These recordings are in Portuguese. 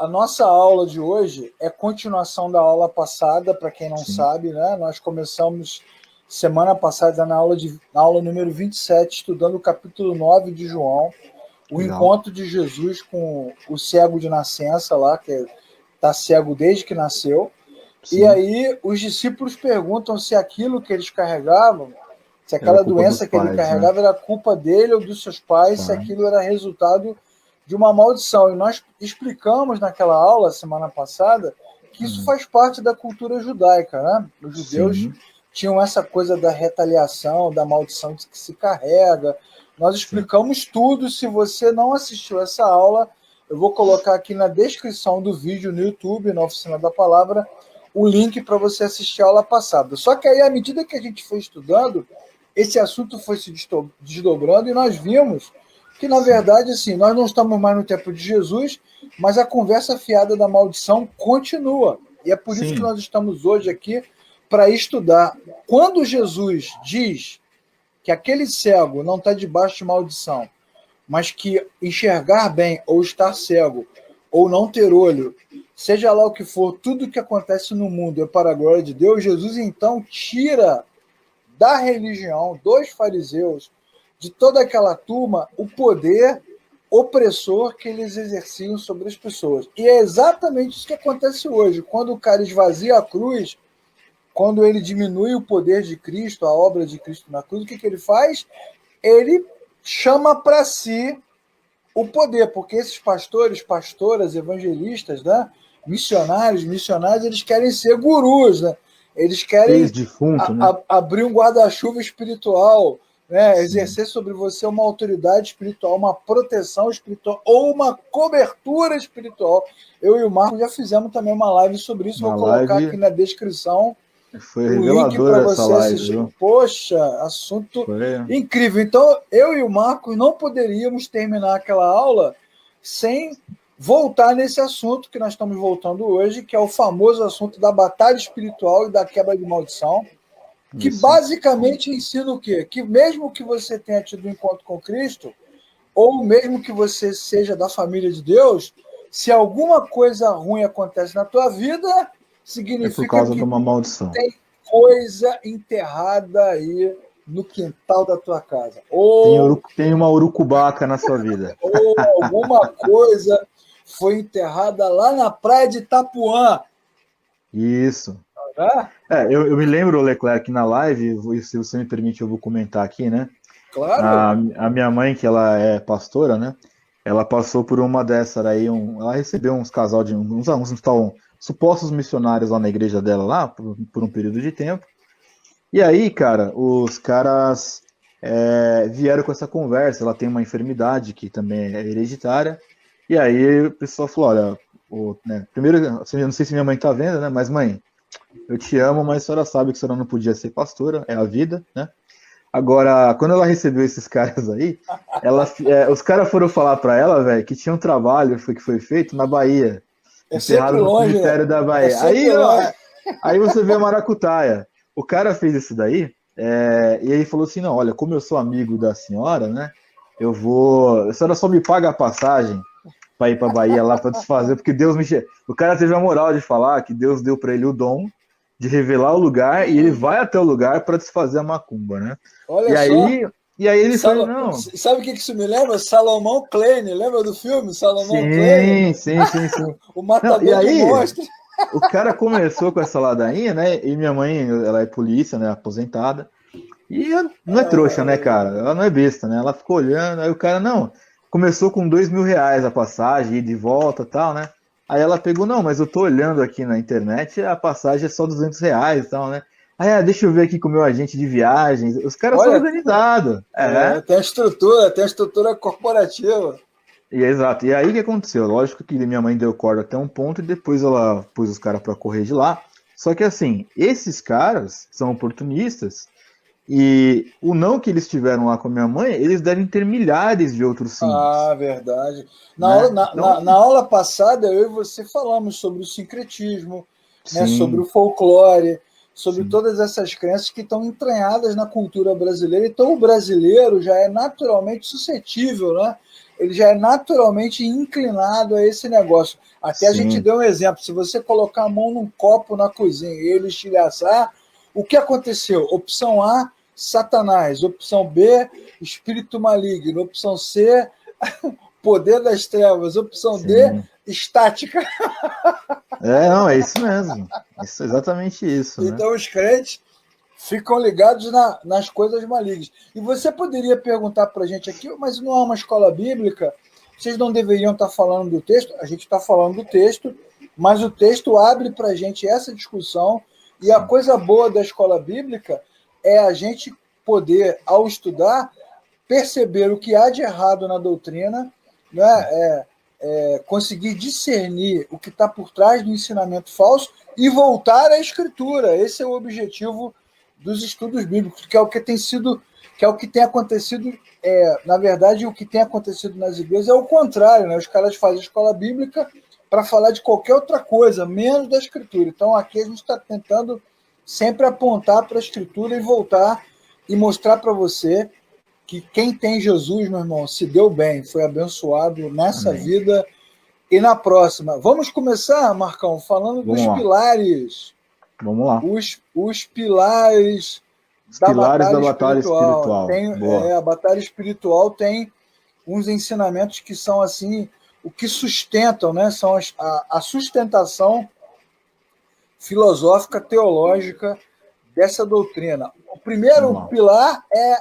A nossa aula de hoje é continuação da aula passada, para quem não sabe, né? Nós começamos semana passada na aula número 27, estudando o capítulo 9 de João, o encontro de Jesus com o cego de nascença lá, que está cego desde que nasceu. Sim. E aí os discípulos perguntam se aquilo que eles carregavam, se aquela doença que ele carregava era culpa dele ou dos seus pais, se aquilo era resultado de uma maldição. E nós explicamos naquela aula, semana passada, que isso faz parte da cultura judaica, né? Os judeus tinham essa coisa da retaliação, da maldição que se carrega. Nós explicamos tudo. Se você não assistiu essa aula, eu vou colocar aqui na descrição do vídeo no YouTube, na Oficina da Palavra, o link para você assistir a aula passada. Só que aí, à medida que a gente foi estudando, esse assunto foi se desdobrando e nós vimos que, na verdade, assim, nós não estamos mais no tempo de Jesus, mas a conversa fiada da maldição continua. E é por isso que nós estamos hoje aqui para estudar. Quando Jesus diz que aquele cego não está debaixo de maldição, mas que enxergar bem ou estar cego ou não ter olho, seja lá o que for, tudo que acontece no mundo é para a glória de Deus, Jesus então tira da religião, dos fariseus, de toda aquela turma, o poder opressor que eles exerciam sobre as pessoas. E é exatamente isso que acontece hoje. Quando o cara esvazia a cruz, quando ele diminui o poder de Cristo, a obra de Cristo na cruz, o que ele faz? Ele chama para si o poder, porque esses pastores, pastoras, evangelistas, né? missionários, eles querem ser gurus, né? Eles querem abrir um guarda-chuva espiritual, né? Exercer sobre você uma autoridade espiritual, uma proteção espiritual ou uma cobertura espiritual. Eu e o Marco já fizemos também uma live sobre isso, vou colocar aqui na descrição. Foi revelador essa live, viu? Poxa, assunto incrível. Então, eu e o Marco não poderíamos terminar aquela aula sem voltar nesse assunto que nós estamos voltando hoje, que é o famoso assunto da batalha espiritual e da quebra de maldição, que basicamente ensina o quê? Que mesmo que você tenha tido um encontro com Cristo, ou mesmo que você seja da família de Deus, se alguma coisa ruim acontece na tua vida, significa por causa que de uma maldição. Tem coisa enterrada aí no quintal da tua casa. Ou tem uma urucubaca na sua vida. Ou alguma coisa foi enterrada lá na praia de Itapuã. Isso. Eu me lembro, Leclerc, na live, se você me permite, eu vou comentar aqui, né? Claro. A minha mãe, que ela é pastora, né? Ela passou por uma dessas aí, ela recebeu uns casal de uns supostos missionários lá na igreja dela, lá, por um período de tempo. E aí, cara, os caras vieram com essa conversa. Ela tem uma enfermidade que também é hereditária. E aí o pessoal falou, olha, primeiro, eu não sei se minha mãe tá vendo, né? Mas, mãe, eu te amo, mas a senhora sabe que a senhora não podia ser pastora, é a vida, né? Agora, quando ela recebeu esses caras aí, os caras foram falar para ela, velho, que tinha um trabalho que foi feito na Bahia. Enterrado no cemitério da Bahia. Aí você vê a maracutaia. O cara fez isso daí, e aí falou assim, não, olha, como eu sou amigo da senhora, né, a senhora só me paga a passagem para ir para Bahia lá para desfazer, porque Deus o cara teve a moral de falar que Deus deu para ele o dom de revelar o lugar e ele vai até o lugar para desfazer a macumba, né? Olha E aí ele falou, não... Sabe o que isso me lembra? Salomão Klein, lembra do filme? Salomão Klein? Sim. O matador de monstros. O cara começou com essa ladainha, né? E minha mãe, ela é polícia, né? Aposentada. E não é trouxa, né, cara? Ela não é besta, né? Ela ficou olhando, aí o cara, não, começou com R$2.000 a passagem, ida e volta e tal, né? Aí ela pegou, não, mas eu tô olhando aqui na internet, a passagem é só R$200 e tal, né? Aí, deixa eu ver aqui com o meu agente de viagens. Os caras são organizados. Tem a estrutura corporativa. Exato. E aí o que aconteceu? Lógico que minha mãe deu corda até um ponto e depois ela pôs os caras para correr de lá. Só que assim, esses caras são oportunistas e o não que eles tiveram lá com a minha mãe, eles devem ter milhares de outros sims. Verdade. Na aula passada, eu e você falamos sobre o sincretismo, né, sobre o folclore, sobre todas essas crenças que estão entranhadas na cultura brasileira. Então, o brasileiro já é naturalmente suscetível, né? Ele já é naturalmente inclinado a esse negócio. Até a gente deu um exemplo. Se você colocar a mão num copo na cozinha e ele estilhaçar, o que aconteceu? Opção A, Satanás. Opção B, espírito maligno. Opção C, poder das trevas. Opção D, estática. Não, é isso mesmo. Exatamente isso. Então, né? Os crentes ficam ligados nas coisas malignas. E você poderia perguntar para a gente aqui, mas não é uma escola bíblica? Vocês não deveriam estar falando do texto? A gente está falando do texto, mas o texto abre para a gente essa discussão. E a coisa boa da escola bíblica é a gente poder, ao estudar, perceber o que há de errado na doutrina, né? Conseguir discernir o que está por trás do ensinamento falso e voltar à Escritura. Esse é o objetivo dos estudos bíblicos, que é o que tem sido, que é o que tem acontecido. Na verdade, o que tem acontecido nas igrejas é o contrário, né? Os caras fazem escola bíblica para falar de qualquer outra coisa, menos da Escritura. Então, aqui a gente está tentando sempre apontar para a Escritura e voltar e mostrar para você que quem tem Jesus, meu irmão, se deu bem, foi abençoado nessa vida e na próxima. Vamos começar, Marcão, falando dos pilares. Vamos lá. Os pilares da batalha espiritual. A batalha espiritual tem uns ensinamentos que são assim, o que sustentam, né? São a sustentação filosófica, teológica dessa doutrina. O primeiro pilar é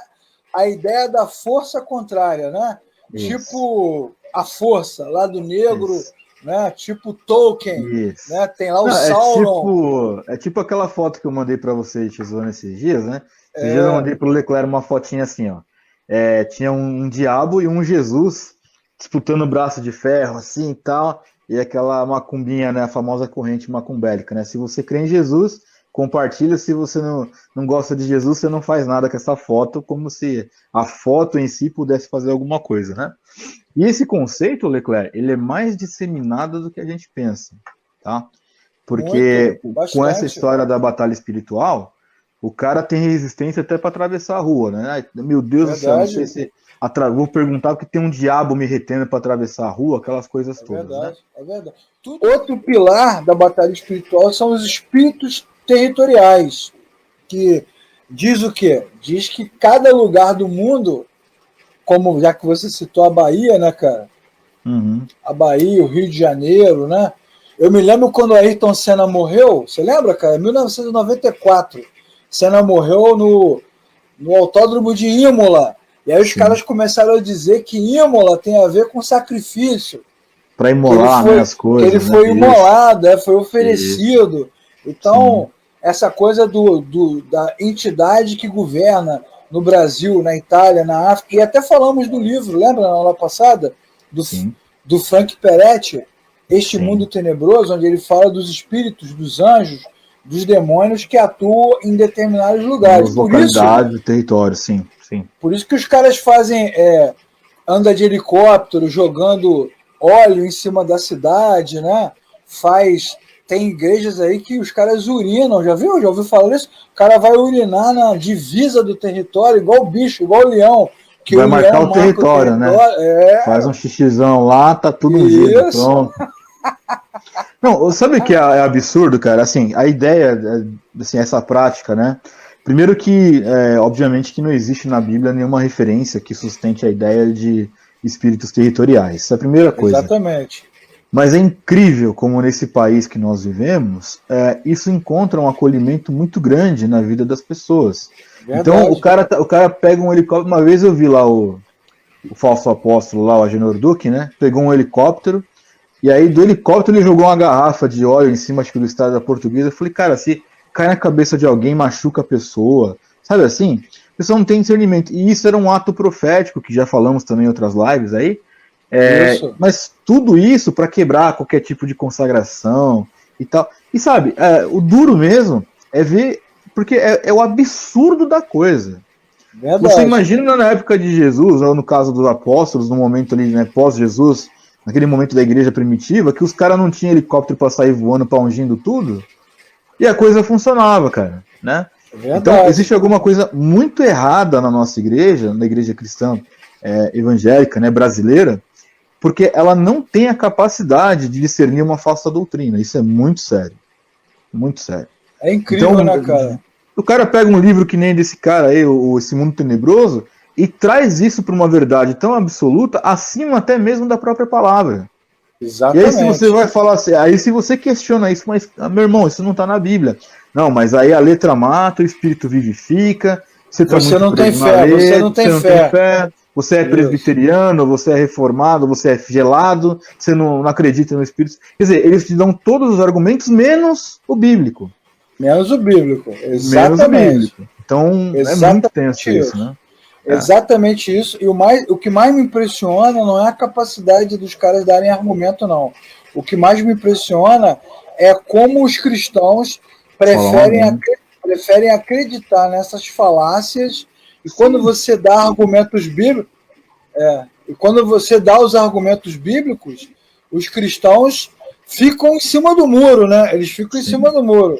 a ideia da força contrária, né? Isso. Tipo a força lá do negro, né? Tipo Tolkien, né? Tem lá o Sauron. É tipo aquela foto que eu mandei para você, Tesouro, nesses dias, né? Esses dias eu mandei para o Leclerc uma fotinha assim, ó. Tinha um diabo e um Jesus disputando o braço de ferro, assim e tal, e aquela macumbinha, né? A famosa corrente macumbélica, né? Se você crê em Jesus, compartilha. Se você não gosta de Jesus, você não faz nada com essa foto, como se a foto em si pudesse fazer alguma coisa, né? E esse conceito, Leclerc, ele é mais disseminado do que a gente pensa, tá? Porque com essa história da batalha espiritual, o cara tem resistência até para atravessar a rua, né? Meu Deus do céu, não sei se vou perguntar porque tem um diabo me retendo para atravessar a rua, aquelas coisas todas. Verdade, né? É verdade. Outro pilar da batalha espiritual são os espíritos territoriais, que diz o quê? Diz que cada lugar do mundo, como já que você citou a Bahia, né, cara? A Bahia, o Rio de Janeiro, né? Eu me lembro quando o Ayrton Senna morreu, você lembra, cara? Em 1994, Senna morreu no autódromo de Imola, e aí os caras começaram a dizer que Imola tem a ver com sacrifício. Para imolar as coisas. Que ele foi imolado, foi oferecido. Isso. Então, essa coisa da entidade que governa no Brasil, na Itália, na África, e até falamos do livro, lembra na aula passada? Do Frank Peretti, Este Mundo Tenebroso, onde ele fala dos espíritos, dos anjos, dos demônios que atuam em determinados lugares. Localidades, território, sim. Por isso que os caras fazem, anda de helicóptero, jogando óleo em cima da cidade, né? Tem igrejas aí que os caras urinam, já ouviu falar isso? O cara vai urinar na divisa do território, igual o bicho, igual o leão. Que vai marcar o território, né? Faz um xixizão lá, tá tudo ungido, pronto. Não, sabe o que é absurdo, cara? Assim, a ideia, assim, essa prática, né? Primeiro que, obviamente, que não existe na Bíblia nenhuma referência que sustente a ideia de espíritos territoriais. Essa é a primeira coisa. Exatamente. Mas é incrível como nesse país que nós vivemos, isso encontra um acolhimento muito grande na vida das pessoas. Verdade. Então o cara pega um helicóptero. Uma vez eu vi lá o falso apóstolo, lá, o Agenor Duque, né? Pegou um helicóptero, e aí do helicóptero ele jogou uma garrafa de óleo em cima, acho que do estado da Portuguesa. Eu falei, cara, se cai na cabeça de alguém, machuca a pessoa, sabe assim? A pessoa não tem discernimento. E isso era um ato profético, que já falamos também em outras lives aí. Mas tudo isso para quebrar qualquer tipo de consagração e tal. E sabe, o duro mesmo é ver, porque é o absurdo da coisa. Verdade. Você imagina na época de Jesus, ou no caso dos apóstolos, no momento ali, né, pós-Jesus, naquele momento da igreja primitiva, que os caras não tinham helicóptero para sair voando, para ungindo tudo. E a coisa funcionava, cara, né? Então, existe alguma coisa muito errada na nossa igreja, na igreja cristã evangélica, né, brasileira, porque ela não tem a capacidade de discernir uma falsa doutrina. Isso é muito sério. Muito sério. É incrível, então, né, cara? O cara pega um livro que nem desse cara aí, Esse Mundo Tenebroso, e traz isso para uma verdade tão absoluta, acima até mesmo da própria palavra. Exatamente. E aí se você vai falar assim, aí se você questiona isso, mas, meu irmão, isso não está na Bíblia. Não, mas aí a letra mata, o espírito vivifica, você não tem fé, você não tem fé. Você é presbiteriano, você é reformado, você é gelado, você não acredita no Espírito. Quer dizer, eles te dão todos os argumentos, menos o bíblico. Menos o bíblico, exatamente. Menos o bíblico. Então, é muito tenso isso, né? Exatamente isso. E o que mais me impressiona não é a capacidade dos caras darem argumento, não. O que mais me impressiona é como os cristãos preferem acreditar nessas falácias. E quando você dá argumentos bíblicos, os argumentos bíblicos, os cristãos ficam em cima do muro, né? Eles ficam em cima do muro.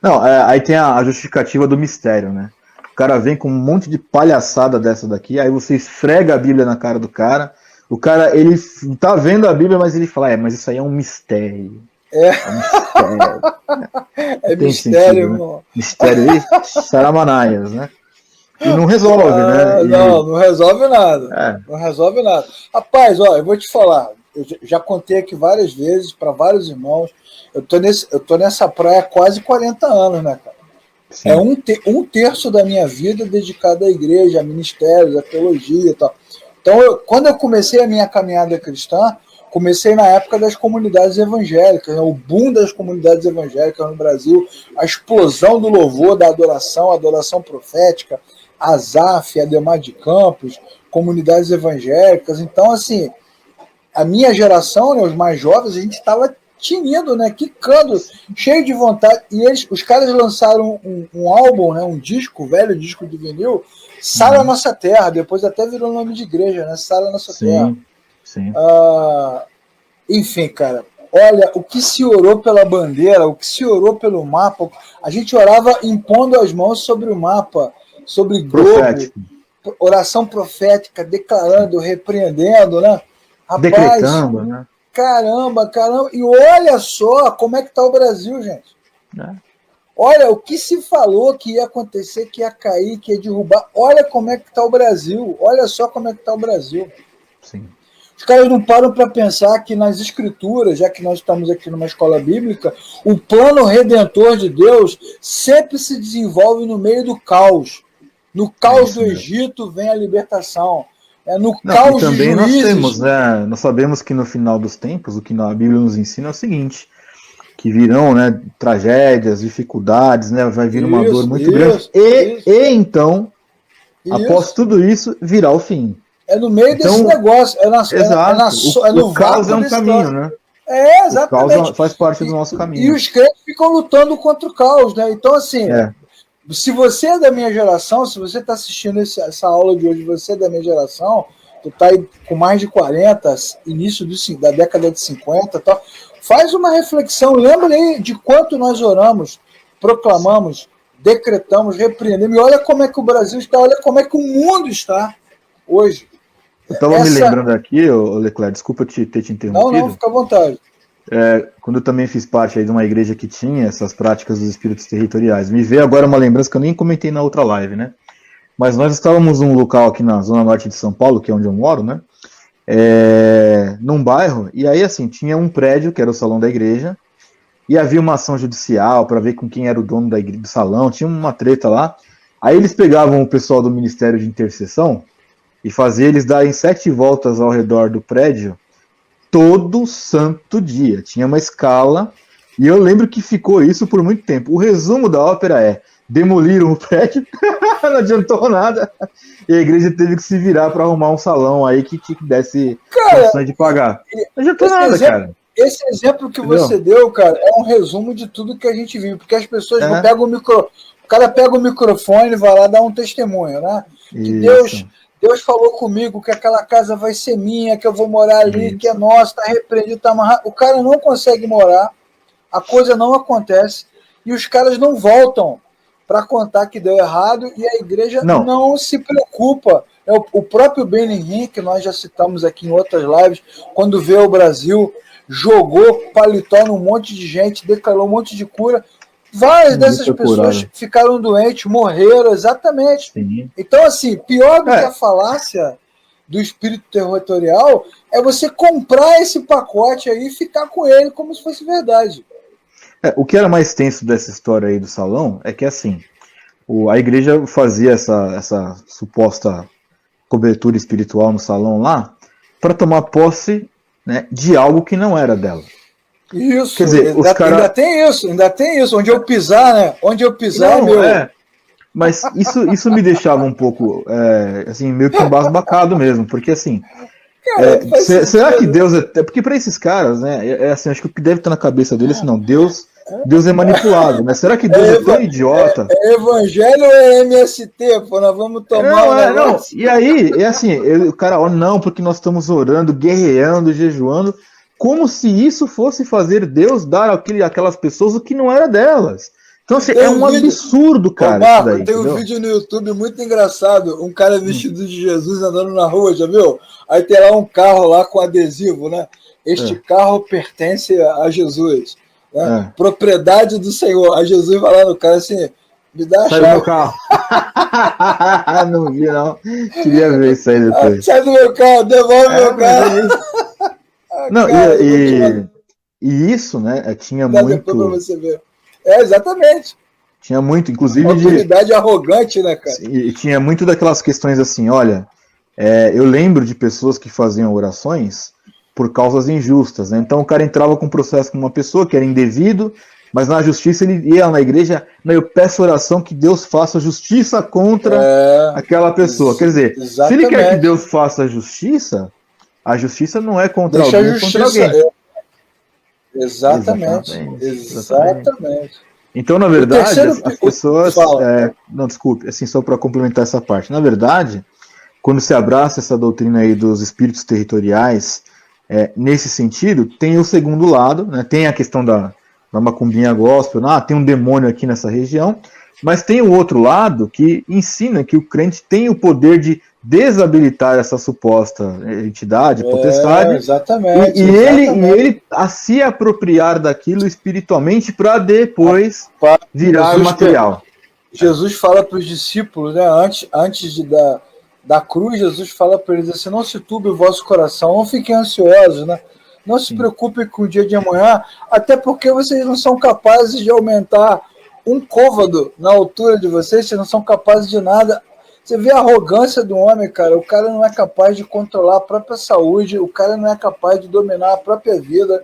Não, aí tem a justificativa do mistério, né? O cara vem com um monte de palhaçada dessa daqui, aí você esfrega a Bíblia na cara do cara. O cara, ele tá vendo a Bíblia, mas ele fala, mas isso aí é um mistério. É mistério, irmão. Né? Mistério aí, Saramanaias, né? E não resolve, né? Não resolve nada. Não resolve nada. Rapaz, ó, eu vou te falar. Eu já contei aqui várias vezes para vários irmãos. Eu tô nessa praia há quase 40 anos, né, cara? Sim. É um terço da minha vida dedicado à igreja, a ministérios, à teologia e tal. Então, quando eu comecei a minha caminhada cristã, comecei na época das comunidades evangélicas, né? O boom das comunidades evangélicas no Brasil, a explosão do louvor, da adoração, a adoração profética, Asaf, Ademar de Campos, comunidades evangélicas. Então, assim, a minha geração, né, os mais jovens, a gente estava tinindo, né, quicando, cheio de vontade. E os caras lançaram um álbum, né, um disco, velho disco de vinil, Sara Nossa Terra, depois até virou nome de igreja, né, Sara Nossa Terra. Sim. Enfim, cara, olha, o que se orou pela bandeira, o que se orou pelo mapa, a gente orava impondo as mãos sobre o mapa, sobre globo, oração profética, declarando, repreendendo, né? Rapaz, decretando, né? Caramba, e olha só como é que tá o Brasil, gente. Olha, o que se falou que ia acontecer, que ia cair, que ia derrubar, olha como é que tá o Brasil, olha só como é que tá o Brasil. Sim. Os caras não param para pensar que nas escrituras, já que nós estamos aqui numa escola bíblica, o plano redentor de Deus sempre se desenvolve no meio do caos. No caos do Egito vem a libertação. No caos e também de juízes... nós sabemos que no final dos tempos, o que a Bíblia nos ensina é o seguinte, que virão, né, tragédias, dificuldades, né, vai vir uma dor muito grande, e então, após tudo isso, virá o fim. É no meio desse negócio, o caos é um caminho, né? Exatamente. O caos faz parte do nosso caminho. E os crentes ficam lutando contra o caos, né? Então, assim... Se você é da minha geração, se você está assistindo essa aula de hoje, você é da minha geração, tu está aí com mais de 40, início da década de 50 e tal, faz uma reflexão, lembra aí de quanto nós oramos, proclamamos, decretamos, repreendemos, e olha como é que o Brasil está, olha como é que o mundo está hoje. Eu estava me lembrando aqui, Leclerc, desculpa ter te interrompido. Não, fica à vontade. Quando eu também fiz parte aí de uma igreja que tinha essas práticas dos espíritos territoriais. Me veio agora uma lembrança que eu nem comentei na outra live, né? Mas nós estávamos num local aqui na zona norte de São Paulo, que é onde eu moro, né? Num bairro, e aí assim, tinha um prédio, que era o salão da igreja, e havia uma ação judicial para ver com quem era o dono do salão, tinha uma treta lá. Aí eles pegavam o pessoal do Ministério de Intercessão e faziam eles darem 7 voltas ao redor do prédio, todo santo dia. Tinha uma escala, e eu lembro que ficou isso por muito tempo. O resumo da ópera demoliram o prédio, não adiantou nada, e a igreja teve que se virar para arrumar um salão aí que desse condições de pagar. Não adiantou nada, cara. Esse exemplo que você deu, cara, é um resumo de tudo que a gente viu, porque as pessoas não pegam o cara pega o microfone e vai lá dar um testemunho, né? Que Deus falou comigo que aquela casa vai ser minha, que eu vou morar ali, que é nossa, está repreendido, está amarrado. O cara não consegue morar, a coisa não acontece. e os caras não voltam para contar que deu errado, e a igreja não se preocupa. O próprio Benny que nós já citamos aqui em outras lives, quando veio ao Brasil, jogou paletó num monte de gente, declarou um monte de cura. Várias dessas pessoas ficaram doentes, morreram, exatamente. Sim. Então, assim, pior do que a falácia do espírito territorial é você comprar esse pacote aí e ficar com ele como se fosse verdade. O que era mais tenso dessa história aí do salão é que, assim, a igreja fazia essa suposta cobertura espiritual no salão lá para tomar posse, né, de algo que não era dela. Isso, quer dizer, ainda tem isso. Onde eu pisar, né? Onde eu pisar, não, mas isso me deixava um pouco, assim, meio que embasbacado mesmo, porque, assim, será que Deus porque para esses caras, né, assim, acho que o que deve estar na cabeça deles, não, Deus é manipulado, mas será que Deus é tão idiota? É evangelho ou é MST, pô? Nós vamos tomar não. E aí, assim, o cara, não, porque nós estamos orando, guerreando, jejuando, como se isso fosse fazer Deus dar aquelas pessoas o que não era delas. Então, assim, é um absurdo, cara. Marco, isso daí, tem um vídeo no YouTube muito engraçado, um cara vestido de Jesus andando na rua, já viu? Aí tem lá um carro lá com adesivo, né? Este carro pertence a Jesus. Né? Propriedade do Senhor. Aí Jesus vai lá no cara assim, me dá a chave. Sai do meu carro. Não vi, não. Queria ver isso aí depois. Sai do meu carro, devolve meu carro. Não, e isso, né, tinha muito... Pra você ver. Exatamente. Tinha muito, inclusive... Autoridade arrogante, né, cara? E tinha muito daquelas questões assim, olha, eu lembro de pessoas que faziam orações por causas injustas, né? Então o cara entrava com um processo com uma pessoa que era indevido, mas na justiça ele ia na igreja, eu peço oração que Deus faça justiça contra aquela pessoa. Quer dizer, se ele quer que Deus faça a justiça não é contra alguém, é contra alguém. Exatamente. Então, na verdade, as pessoas... não, desculpe, assim, só para complementar essa parte. Na verdade, quando se abraça essa doutrina aí dos espíritos territoriais, nesse sentido, tem o segundo lado, né? Tem a questão da macumbinha gospel, tem um demônio aqui nessa região, mas tem o outro lado que ensina que o crente tem o poder de desabilitar essa suposta entidade, potestade, exatamente, e ele a se apropriar daquilo espiritualmente para depois virar material. Jesus fala para os discípulos, né, antes da cruz, Jesus fala para eles assim, não se turbe o vosso coração, não fiquem ansiosos, né? Não se preocupem com o dia de amanhã, até porque vocês não são capazes de aumentar um côvado na altura de vocês não são capazes de nada. Você vê a arrogância do homem, cara. O cara não é capaz de controlar a própria saúde, o cara não é capaz de dominar a própria vida.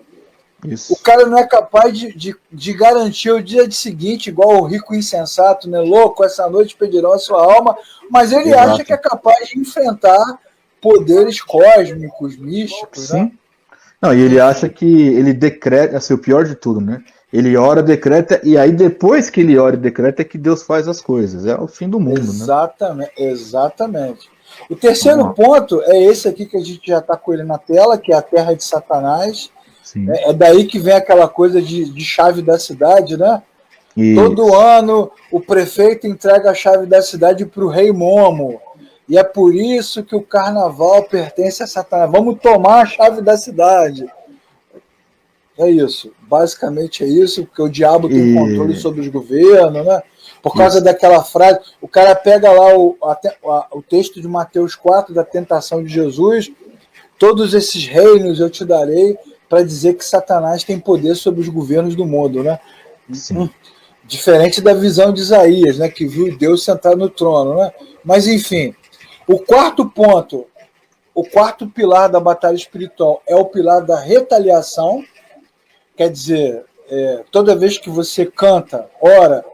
Isso. O cara não é capaz de garantir o dia seguinte, igual o rico insensato, né? Louco, essa noite pedirão a sua alma, mas ele acha que é capaz de enfrentar poderes cósmicos, místicos, Sim. Né? Não, e ele acha que ele decreta, assim, o pior de tudo, né? Ele ora, decreta, e aí depois que ele ora e decreta é que Deus faz as coisas. É o fim do mundo, né? Exatamente. O terceiro ponto é esse aqui que a gente já está com ele na tela, que é a terra de Satanás. Sim. É daí que vem aquela coisa de chave da cidade, né? Isso. Todo ano o prefeito entrega a chave da cidade para o rei Momo. E é por isso que o carnaval pertence a Satanás. Vamos tomar a chave da cidade. É isso. Basicamente é isso, porque o diabo tem controle sobre os governos, né? Por causa daquela frase, o cara pega lá o texto de Mateus 4, da tentação de Jesus, todos esses reinos eu te darei, para dizer que Satanás tem poder sobre os governos do mundo, né? Sim. Diferente da visão de Isaías, né? Que viu Deus sentado no trono, né? Mas, enfim, o quarto ponto, o quarto pilar da batalha espiritual é o pilar da retaliação. Quer dizer, toda vez que você canta, ora,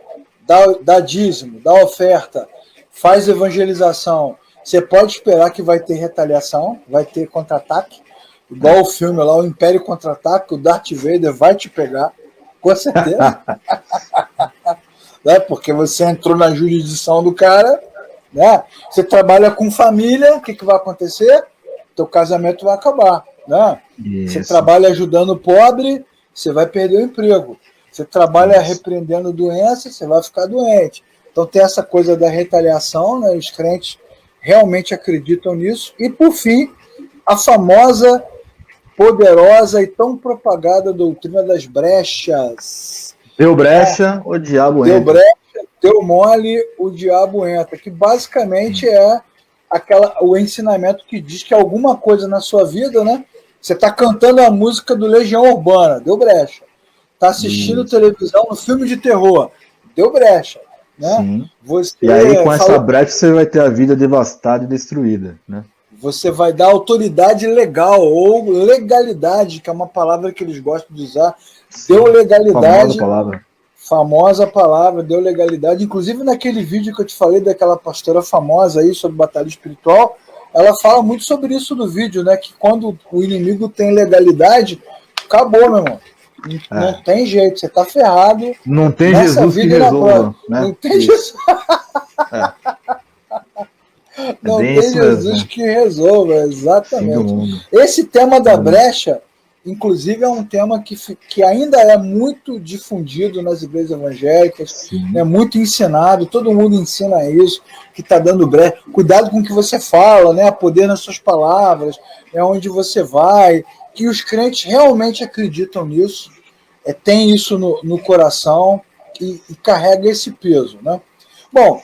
dá dízimo, dá oferta, faz evangelização, você pode esperar que vai ter retaliação, vai ter contra-ataque, igual o filme lá, o Império Contra-Ataque, o Darth Vader vai te pegar, com certeza. Né? Porque você entrou na jurisdição do cara, né? Você trabalha com família, o que vai acontecer? Teu casamento vai acabar. Né? Você trabalha ajudando o pobre, você vai perder o emprego. Você trabalha repreendendo doença, você vai ficar doente. Então tem essa coisa da retaliação, né? Os crentes realmente acreditam nisso. E, por fim, a famosa, poderosa e tão propagada doutrina das brechas. Deu brecha, o diabo entra. Deu brecha, deu mole, o diabo entra. Que basicamente é o ensinamento que diz que alguma coisa na sua vida, né? Você está cantando a música do Legião Urbana, deu brecha. Está assistindo televisão no filme de terror, deu brecha. Né? E aí, com essa brecha, você vai ter a vida devastada e destruída. Né? Você vai dar autoridade legal, ou legalidade, que é uma palavra que eles gostam de usar. Sim, deu legalidade. Famosa palavra, deu legalidade. Inclusive, naquele vídeo que eu te falei daquela pastora famosa aí sobre batalha espiritual, ela fala muito sobre isso no vídeo, né? Que quando o inimigo tem legalidade, acabou, meu irmão. Não tem jeito, você tá ferrado. Não tem Jesus que resolva. Né? Não tem Jesus. Não tem Jesus que resolva, exatamente. Esse tema da brecha, inclusive, é um tema que ainda é muito difundido nas igrejas evangélicas, é muito ensinado, todo mundo ensina isso, que está dando brecha. Cuidado com o que você fala, né? Poder nas suas palavras, é onde você vai. E os crentes realmente acreditam nisso, tem isso no coração e carrega esse peso. Né? Bom,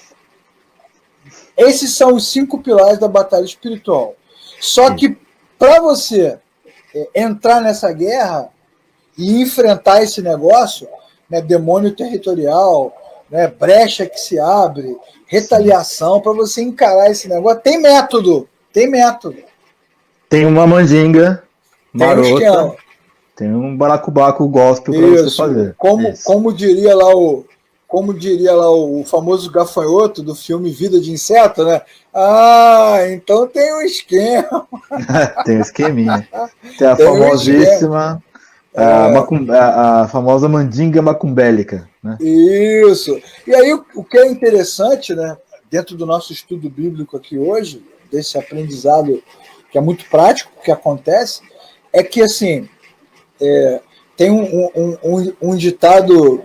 esses são os 5 pilares da batalha espiritual. Só que para você entrar nessa guerra e enfrentar esse negócio, né, demônio territorial, né, brecha que se abre, retaliação, para você encarar esse negócio, tem método. Tem uma mandinga marota, tem um balacobaco gospel para você fazer. Como diria lá o famoso gafanhoto do filme Vida de Inseto, né? Ah, então tem um esquema. Tem um esqueminha. Tem a famosíssima, a famosa mandinga macumbélica. Né? Isso. E aí o que é interessante, né? Dentro do nosso estudo bíblico aqui hoje, desse aprendizado que é muito prático, que acontece, é que assim, tem um ditado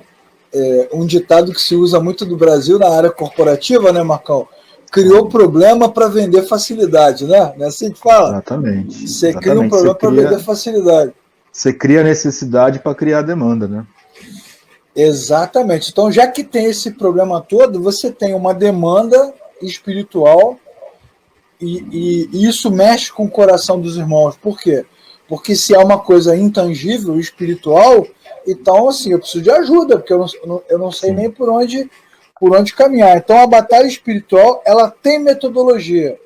que se usa muito do Brasil na área corporativa, né, Marcão? Criou problema para vender facilidade, né? Não é assim que fala? Exatamente. Você cria um problema para vender facilidade. Você cria necessidade para criar demanda, né? Exatamente. Então, já que tem esse problema todo, você tem uma demanda espiritual e isso mexe com o coração dos irmãos. Por quê? Porque se é uma coisa intangível, espiritual, então, assim, eu preciso de ajuda, porque eu não sei nem por onde caminhar. Então, a batalha espiritual, ela tem metodologia.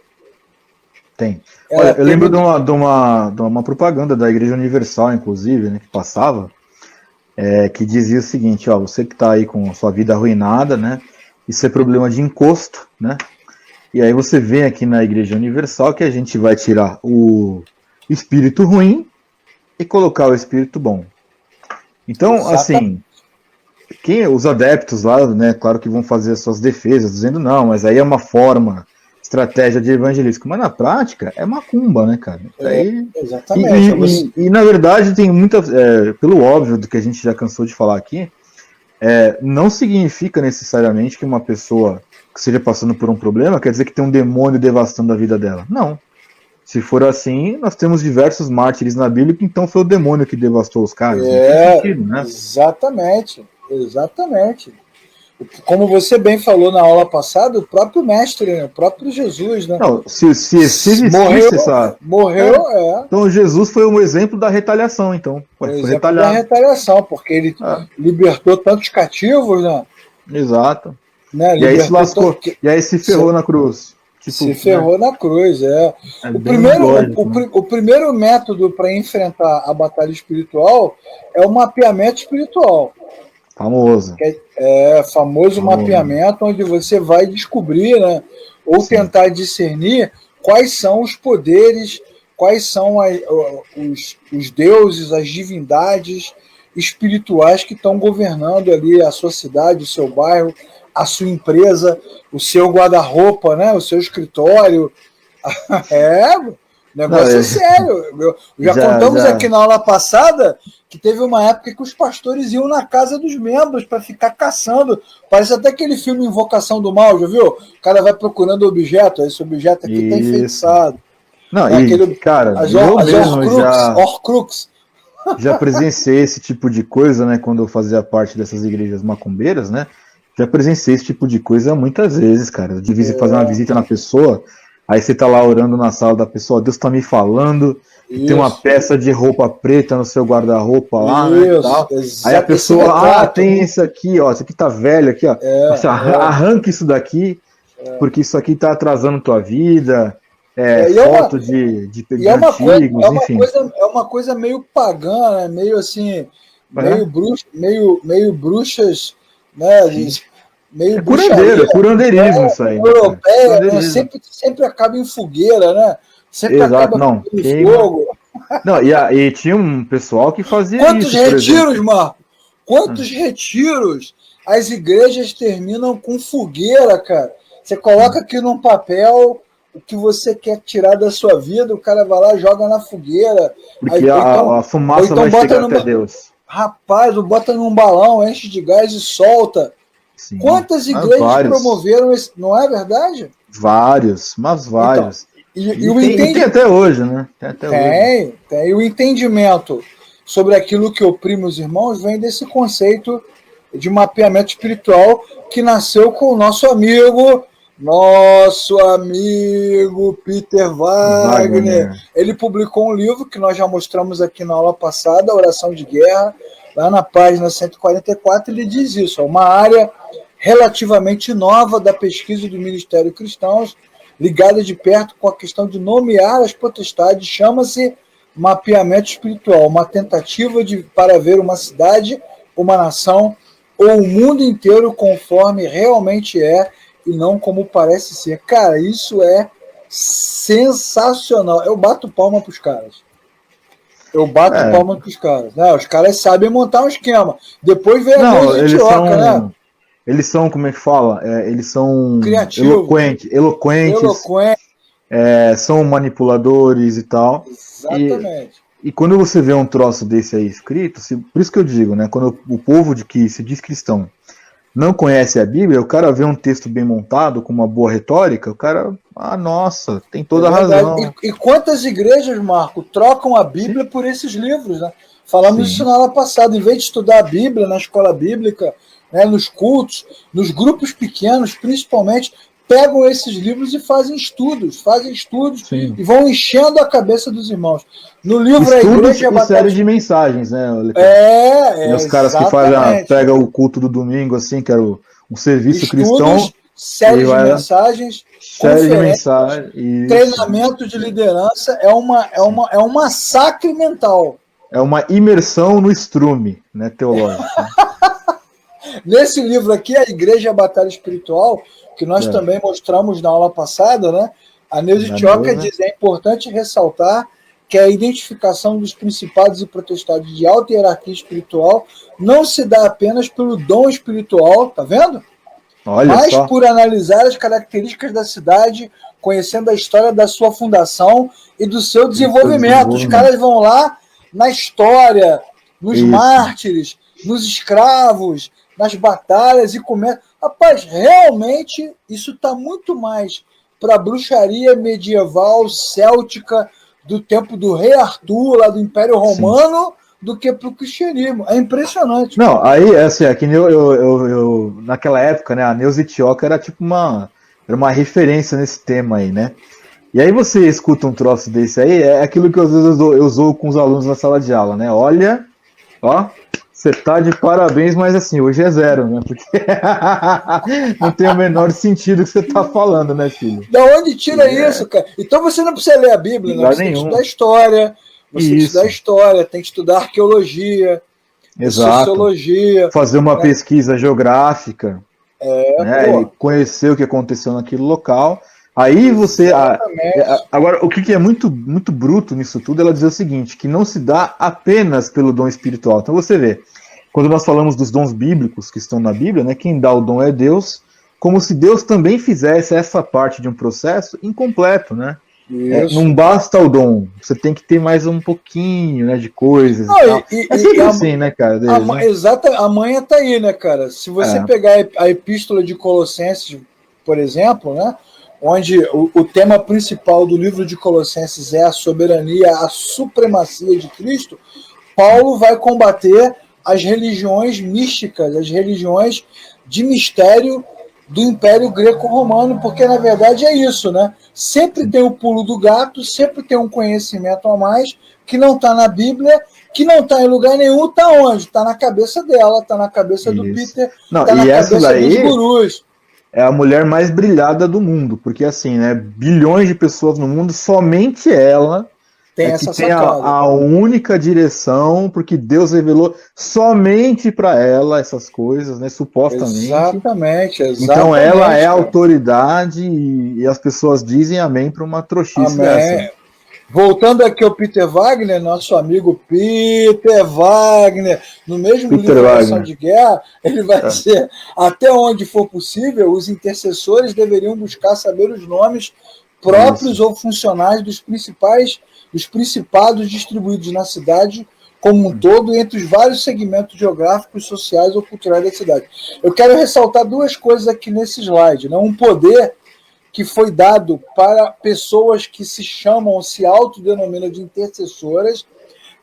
Tem. Olha, eu lembro de uma propaganda da Igreja Universal, inclusive, né, que passava, que dizia o seguinte, ó, você que está aí com a sua vida arruinada, né, isso é problema de encosto, né, e aí você vem aqui na Igreja Universal que a gente vai tirar o espírito ruim e colocar o espírito bom. Então, assim, os adeptos lá, né, claro que vão fazer as suas defesas, dizendo, não, mas aí é uma forma, estratégia de evangelismo, mas na prática é macumba, né, cara? Exatamente. E na verdade tem muita, pelo óbvio do que a gente já cansou de falar aqui, não significa necessariamente que uma pessoa que esteja passando por um problema quer dizer que tem um demônio devastando a vida dela. Não. Se for assim, nós temos diversos mártires na Bíblia que então foi o demônio que devastou os caras. Não tem sentido, né? Exatamente. Como você bem falou na aula passada, o próprio mestre, né? O próprio Jesus, né? Não, se existisse morreu. Então Jesus foi um exemplo da retaliação, então. Foi retaliado. Da retaliação, porque ele libertou tantos cativos, né? Exato. Né? E aí se lascou, e aí se ferrou na cruz. Se ferrou na cruz, o primeiro método para enfrentar a batalha espiritual é o mapeamento espiritual. Famoso. Famoso mapeamento, onde você vai descobrir, né, ou tentar discernir quais são os poderes, quais são os deuses, as divindades espirituais que estão governando ali a sua cidade, o seu bairro, a sua empresa, o seu guarda-roupa, né, o seu escritório. O negócio é sério. Já contamos aqui na aula passada que teve uma época que os pastores iam na casa dos membros para ficar caçando. Parece até aquele filme Invocação do Mal, já viu? O cara vai procurando objeto, esse objeto aqui está enfeitiçado. Não, cara, as Horcrux. Já presenciei esse tipo de coisa, né, quando eu fazia parte dessas igrejas macumbeiras, né? Já presenciei esse tipo de coisa muitas vezes, cara. Eu devia fazer uma visita na pessoa, aí você tá lá orando na sala da pessoa, Deus tá me falando, que tem uma peça de roupa preta no seu guarda-roupa lá, né, e tal. Aí a pessoa, tem isso aqui, ó, isso aqui tá velho aqui, ó. Arranca isso daqui, porque isso aqui tá atrasando tua vida. Foto de antigos, enfim. É uma coisa meio pagã, né? Meio assim, meio bruxas, né? Meio curandeirismo isso aí. Europeia, né? Sempre acaba em fogueira, né? Sempre acaba em fogo. Não, e tinha um pessoal que fazia Quantos retiros, Marco? Quantos retiros as igrejas terminam com fogueira, cara? Você coloca aqui num papel o que você quer tirar da sua vida, o cara vai lá, joga na fogueira. Porque a fumaça vai chegar até Deus. Rapaz, bota num balão, enche de gás e solta. Sim. Quantas igrejas promoveram isso? Não é verdade? Vários. Então, e tem até hoje, né? Tem. E o entendimento sobre aquilo que oprime os irmãos vem desse conceito de mapeamento espiritual que nasceu com o nosso amigo Peter Wagner. Ele publicou um livro que nós já mostramos aqui na aula passada, Oração de Guerra, lá na página 144, ele diz isso, é uma área relativamente nova da pesquisa do Ministério Cristãos, ligada de perto com a questão de nomear as potestades, chama-se mapeamento espiritual, uma tentativa para ver uma cidade, uma nação ou o mundo inteiro conforme realmente é e não como parece ser. Cara, isso é sensacional. Eu bato palma pros caras. Né? Os caras sabem montar um esquema. Depois vem a coisa idiota, né? Eles são, como é que fala? Eles são eloquentes. São manipuladores e tal. Exatamente. E quando você vê um troço desse aí escrito, por isso que eu digo, né? Quando o povo que se diz cristão não conhece a Bíblia, o cara vê um texto bem montado, com uma boa retórica, o cara, nossa, tem toda a razão. E quantas igrejas, Marco, trocam a Bíblia por esses livros, né? Falamos isso na aula passada, em vez de estudar a Bíblia na escola bíblica, né, nos cultos, nos grupos pequenos, principalmente, pegam esses livros e fazem estudos Sim. E vão enchendo a cabeça dos irmãos. No livro estudos A Igreja série de mensagens, né? E os caras que pegam o culto do domingo, assim, que era um serviço cristão. Série de mensagens, treinamento de liderança, é um massacre mental. É uma imersão no estrume, né, teológico. Nesse livro aqui, A Igreja Batalha Espiritual, que nós também mostramos na aula passada, né? A Neuza Tioca diz, é importante ressaltar que a identificação dos principados e potestades de alta hierarquia espiritual não se dá apenas pelo dom espiritual, tá vendo? Mas por analisar as características da cidade, conhecendo a história da sua fundação e do seu desenvolvimento. Os caras vão lá na história, nos mártires, nos escravos, nas batalhas e começam. Rapaz, realmente isso está muito mais para a bruxaria medieval, céltica, do tempo do rei Arthur, lá do Império Romano, do que para o cristianismo. É impressionante. Não, aí, assim, é que eu naquela época, né, a Neuza Tioca era tipo era uma referência nesse tema aí, né? E aí você escuta um troço desse aí, é aquilo que às vezes eu zoo com os alunos na sala de aula, né? Olha, você tá de parabéns, mas assim, hoje é zero, né? Porque não tem o menor sentido o que você tá falando, né, filho? Da onde tira isso, cara? Então você não precisa ler a Bíblia, né? Você tem que estudar história, tem que estudar arqueologia, sociologia. Fazer uma pesquisa geográfica, né? E conhecer o que aconteceu naquele local. Aí você. Agora, o que é muito, muito bruto nisso tudo, ela dizer o seguinte: que não se dá apenas pelo dom espiritual. Então você vê, quando nós falamos dos dons bíblicos que estão na Bíblia, né, quem dá o dom é Deus, como se Deus também fizesse essa parte de um processo incompleto, né? Não basta o dom, você tem que ter mais um pouquinho, né, de coisas e tal. É sempre assim, né, cara? A manha tá aí, né, cara? Se você pegar a Epístola de Colossenses, por exemplo, né, onde o tema principal do livro de Colossenses é a soberania, a supremacia de Cristo, Paulo vai combater as religiões místicas, as religiões de mistério do Império Greco-Romano, porque na verdade é isso, né? Sempre tem o pulo do gato, sempre tem um conhecimento a mais que não está na Bíblia, que não está em lugar nenhum, está onde? Está na cabeça dela, está na cabeça do Peter, está na cabeça dos gurus. É a mulher mais brilhada do mundo, porque assim, né? Bilhões de pessoas no mundo, somente ela tem a única direção, porque Deus revelou somente para ela essas coisas, né? Supostamente. Exatamente. Então ela é a autoridade e as pessoas dizem amém para uma trouxice dessa. Voltando aqui ao Peter Wagner, nosso amigo Peter Wagner, no mesmo livro Ação de Guerra, ele vai dizer, até onde for possível, os intercessores deveriam buscar saber os nomes próprios ou funcionais dos principados distribuídos na cidade como um todo, entre os vários segmentos geográficos, sociais ou culturais da cidade. Eu quero ressaltar duas coisas aqui nesse slide, né? Um poder que foi dado para pessoas que se autodenominam de intercessoras,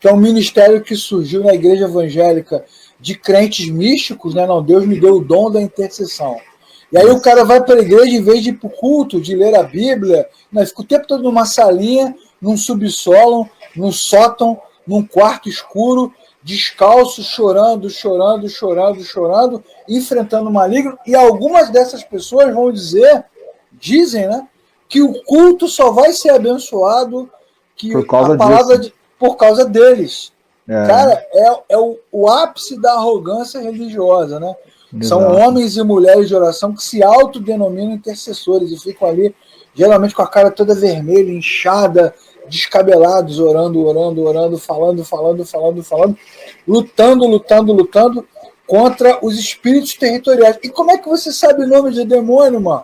que é um ministério que surgiu na igreja evangélica de crentes místicos, né? Não, Deus me deu o dom da intercessão. E aí o cara vai para a igreja, em vez de ir para o culto, de ler a Bíblia, né? Fica o tempo todo numa salinha, num subsolo, num sótão, num quarto escuro, descalço, chorando, enfrentando o maligno. E algumas dessas pessoas vão dizem, né, que o culto só vai ser abençoado por causa deles. Cara, é o ápice da arrogância religiosa, né? Exato. São homens e mulheres de oração que se autodenominam intercessores e ficam ali, geralmente com a cara toda vermelha, inchada, descabelados, orando, falando, lutando contra os espíritos territoriais. E como é que você sabe o nome de demônio, mano?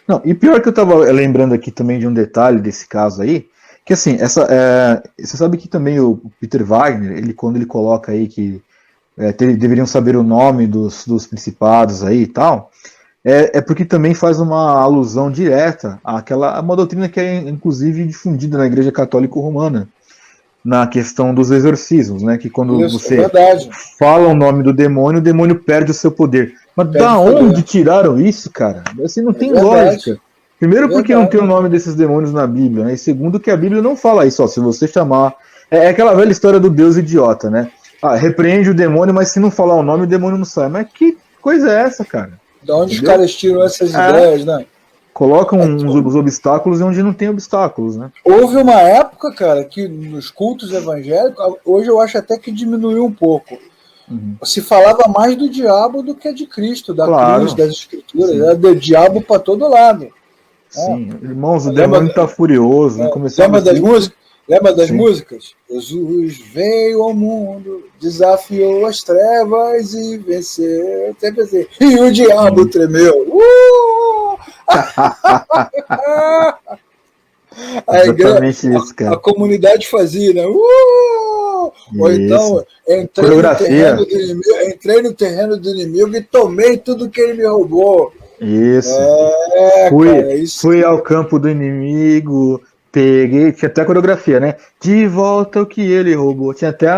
Não, e pior que eu tava lembrando aqui também de um detalhe desse caso aí, que assim, você sabe que também o Peter Wagner, quando ele coloca aí que deveriam saber o nome dos principados aí e tal, é porque também faz uma alusão direta a uma doutrina que é inclusive difundida na Igreja Católica Romana, na questão dos exorcismos, né? Que quando você fala o nome do demônio, o demônio perde o seu poder. Mas da onde tiraram isso, cara? Assim, não tem lógica. Primeiro porque não tem o nome desses demônios na Bíblia, né? E segundo que a Bíblia não fala isso, ó, se você chamar... É aquela velha história do Deus idiota, né? Repreende o demônio, mas se não falar o nome, o demônio não sai. Mas que coisa é essa, cara? Da onde os caras tiram essas ideias, né? Colocam os obstáculos onde não tem obstáculos, né? Houve uma época, cara, que nos cultos evangélicos, hoje eu acho até que diminuiu um pouco. Se falava mais do diabo do que de Cristo, da cruz, das escrituras. Era do diabo para todo lado. Sim, irmãos, o demônio está furioso. Né? Lembra das músicas? Lembra das músicas? Jesus veio ao mundo, desafiou as trevas e venceu. Sempre assim. E o diabo tremeu. A comunidade fazia, né? Ou então, entrei no terreno do inimigo e tomei tudo que ele me roubou. Isso. Fui ao campo do inimigo, peguei, tinha até coreografia, né? De volta o que ele roubou. Tinha até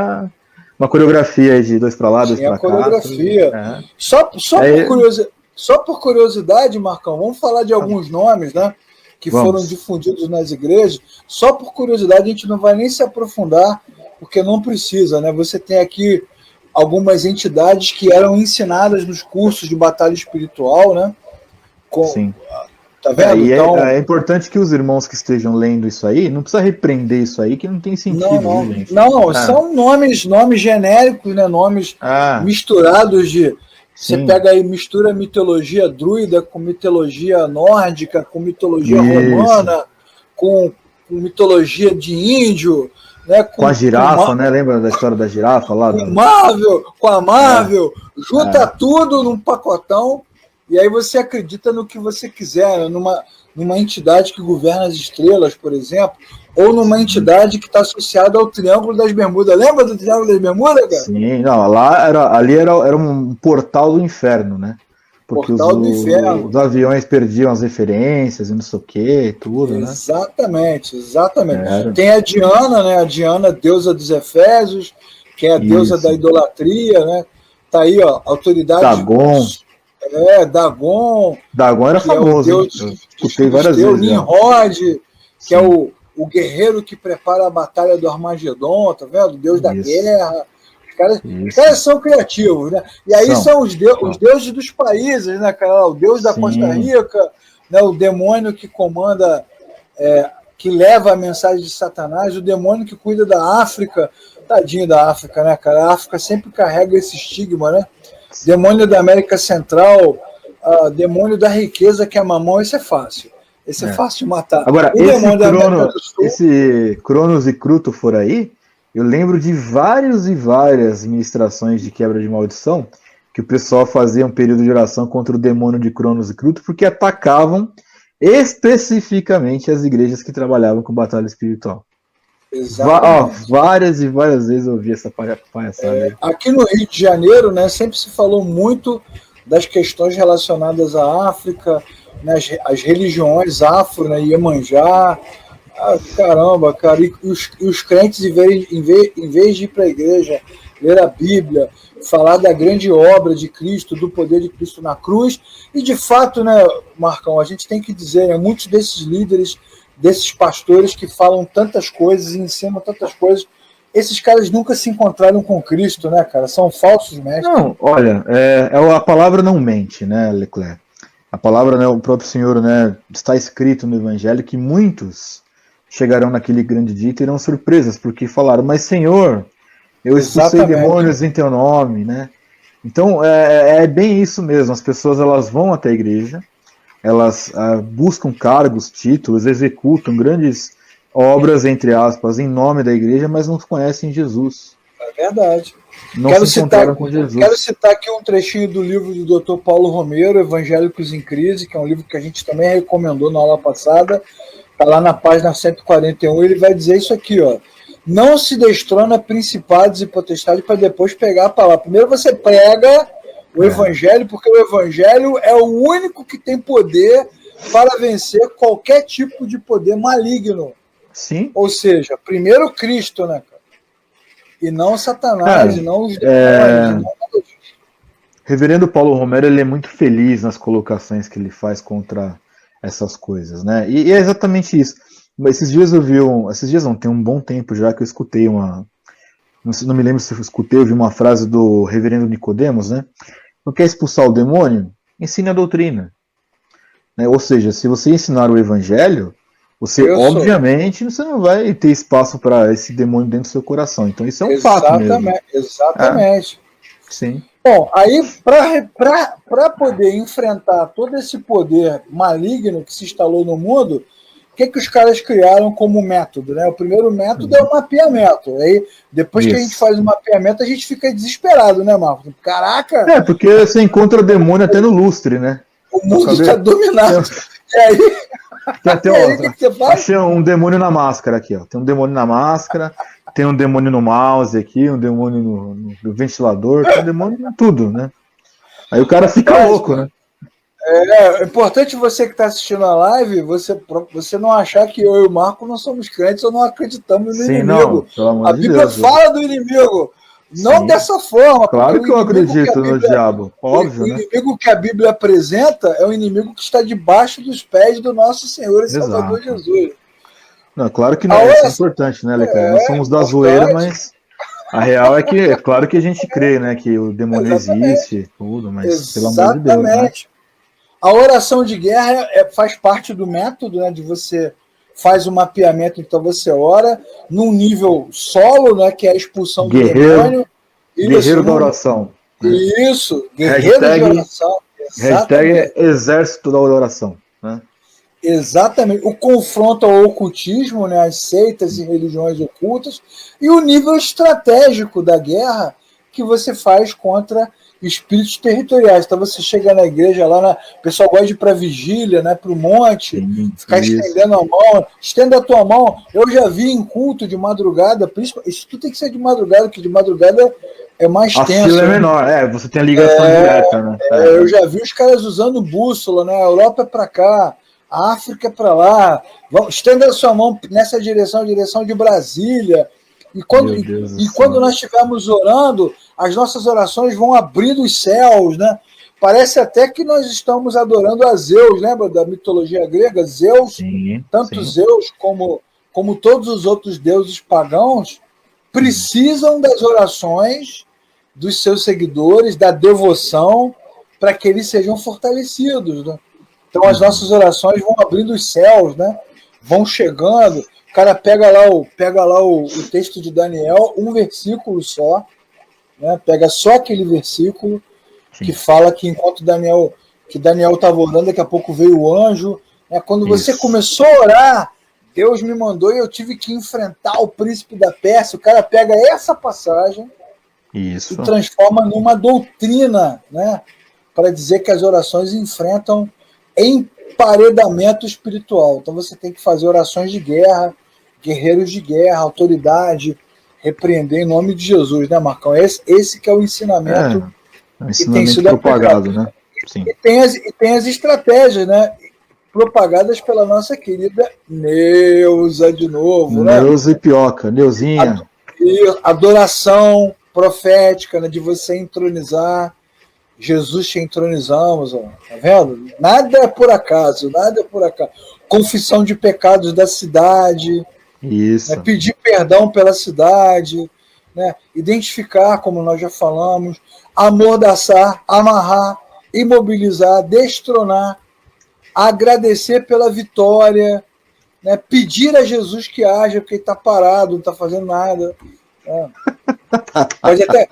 uma coreografia de 2 para lá, 2 para cá. Tinha coreografia. Só por curiosidade, Marcão, vamos falar de alguns nomes, né? Que foram difundidos nas igrejas. Só por curiosidade, a gente não vai nem se aprofundar, porque não precisa, né? Você tem aqui algumas entidades que eram ensinadas nos cursos de batalha espiritual, né? Sim. Tá vendo? Então, é importante que os irmãos que estejam lendo isso aí, não precisa repreender isso aí, que não tem sentido. Não, são nomes genéricos, né? Nomes misturados de... Você pega aí, mistura mitologia druida com mitologia nórdica, com mitologia romana, com mitologia de índio, né? Com a girafa, né? Lembra da história da girafa lá? Com a Marvel, junta tudo num pacotão e aí você acredita no que você quiser, numa entidade que governa as estrelas, por exemplo, ou numa entidade que está associada ao Triângulo das Bermudas. Lembra do Triângulo das Bermudas, cara? Sim, não, ali era um portal do inferno, né? Porque Portal do inferno. Os aviões perdiam as referências e não sei o que, tudo, né? Exatamente. Tem a Diana, né? A Diana, deusa dos Efésios, que é a deusa da idolatria, né? Tá aí, ó, autoridade. Dagon. Dagon. Dagon era famoso. É o Deus, escutei várias vezes. Nimrod, que é o guerreiro que prepara a batalha do Armagedon, tá vendo? O Deus da guerra. Os caras são criativos, né? E aí são os deuses dos países, né, cara? O Deus da Costa Rica, né? O demônio que comanda, que leva a mensagem de Satanás, o demônio que cuida da África. Tadinho da África, né, cara? A África sempre carrega esse estigma, né? Demônio da América Central, demônio da riqueza que é Mamon, esse é fácil. Esse é fácil de matar. Agora, esse Cronos e Crutofor aí, eu lembro de várias e várias ministrações de quebra de maldição que o pessoal fazia um período de oração contra o demônio de Cronos e Cruto porque atacavam especificamente as igrejas que trabalhavam com batalha espiritual. Várias e várias vezes eu ouvi essa palhaçada. Aqui no Rio de Janeiro, né, sempre se falou muito das questões relacionadas à África, né, as religiões afro, né, Iemanjá. Caramba, cara, e os crentes, em vez de ir para a igreja, ler a Bíblia, falar da grande obra de Cristo, do poder de Cristo na cruz, e de fato, né, Marcão, a gente tem que dizer, né, muitos desses líderes, desses pastores que falam tantas coisas e ensinam tantas coisas, esses caras nunca se encontraram com Cristo, né, cara? São falsos mestres. Não, olha, a palavra não mente, né, Leclerc? A palavra, né, o próprio Senhor, né, está escrito no Evangelho que muitos chegarão naquele grande dia e terão surpresas, porque falaram, mas Senhor, eu expulsei demônios em teu nome, né? Então, é bem isso mesmo, as pessoas elas vão até a igreja, elas buscam cargos, títulos, executam grandes obras, entre aspas, em nome da igreja, mas não conhecem Jesus. É verdade. Não se encontraram com Jesus. Quero citar aqui um trechinho do livro do Dr. Paulo Romero, Evangélicos em Crise, que é um livro que a gente também recomendou na aula passada. Está lá na página 141, ele vai dizer isso aqui, ó. Não se destrona principados e potestades para depois pegar a palavra. Primeiro você prega o evangelho, porque o evangelho é o único que tem poder para vencer qualquer tipo de poder maligno. Sim. Ou seja, primeiro Cristo, né, cara? E não Satanás, e não os demônios, Reverendo Paulo Romero, ele é muito feliz nas colocações que ele faz contra essas coisas, né? E é exatamente isso. Esses dias eu vi tem um bom tempo já que eu escutei não me lembro se eu escutei, eu vi uma frase do reverendo Nicodemos, né? Não quer expulsar o demônio? Ensine a doutrina. Né? Ou seja, se você ensinar o evangelho, obviamente você não vai ter espaço para esse demônio dentro do seu coração. Então isso é um fato mesmo. Exatamente. Sim. Bom, aí para poder enfrentar todo esse poder maligno que se instalou no mundo, o que os caras criaram como método, né? O primeiro método é o mapeamento. Aí, depois que a gente faz o mapeamento, a gente fica desesperado, né, Marcos? Caraca! Porque você encontra o demônio até no lustre, né? O mundo está dominado. E aí... o que você faz? Achei um demônio na máscara aqui, ó. Tem um demônio na máscara, tem um demônio no mouse aqui, um demônio no ventilador, tem um demônio em tudo, né? Aí o cara fica louco, né? É importante você que está assistindo a live, você não achar que eu e o Marco não somos crentes ou não acreditamos no inimigo. Não, a Bíblia fala do inimigo, não dessa forma. Claro que eu acredito no diabo, óbvio, né? O inimigo que a Bíblia apresenta é o inimigo que está debaixo dos pés do nosso Senhor e Salvador Jesus. Não, claro que não, isso é importante, né, Leclerc? Nós somos da zoeira, mas a real é que é claro que a gente crê, né, que o demônio existe, tudo, mas pelo amor de Deus, né? A oração de guerra faz parte do método, né, de você faz o mapeamento, então você ora num nível solo, né, que é a expulsão do demônio. Guerreiro da oração. Isso, guerreiro de oração. Hashtag exército da oração. Né? Exatamente. O confronto ao ocultismo, né, às seitas e religiões ocultas, e o nível estratégico da guerra que você faz contra espíritos territoriais. Então você chega na igreja lá, o pessoal gosta de ir para vigília, né, para o monte, ficar estendendo a mão, estenda a tua mão. Eu já vi em culto de madrugada, isso tudo tem que ser de madrugada, que de madrugada é mais tenso. A fila é menor, você tem a ligação direta, né? Eu já vi os caras usando bússola, né? A Europa é para cá, a África é para lá. Estenda a sua mão nessa direção de Brasília. E quando nós estivermos orando, as nossas orações vão abrindo os céus, né? Parece até que nós estamos adorando a Zeus, lembra da mitologia grega? Zeus, sim. Zeus como todos os outros deuses pagãos, precisam das orações dos seus seguidores, da devoção, para que eles sejam fortalecidos, né? Então as nossas orações vão abrindo os céus, né? Vão chegando. O cara pega lá o texto de Daniel, um versículo só, né? Pega só aquele versículo que fala que enquanto Daniel estava orando, daqui a pouco veio o anjo. Né? Quando você começou a orar, Deus me mandou e eu tive que enfrentar o príncipe da Pérsia. O cara pega essa passagem e transforma numa doutrina, né? Para dizer que as orações enfrentam emparedamento espiritual. Então você tem que fazer orações de guerra, guerreiros de guerra, autoridade, repreender em nome de Jesus, né, Marcão? Esse que é o ensinamento, que tem sido propagado, né? Sim. E tem as estratégias, né? Propagadas pela nossa querida Neuza de novo, né? Neuza e Pioca, Neuzinha. Adoração profética, né? De você entronizar. Jesus te entronizamos, ó. Tá vendo? Nada é por acaso, nada é por acaso. Confissão de pecados da cidade. Isso. Né? Pedir perdão pela cidade, né? Identificar, como nós já falamos, amordaçar, amarrar, imobilizar, destronar, agradecer pela vitória, né? Pedir a Jesus que haja, porque ele está parado, não está fazendo nada. Né? Pode até...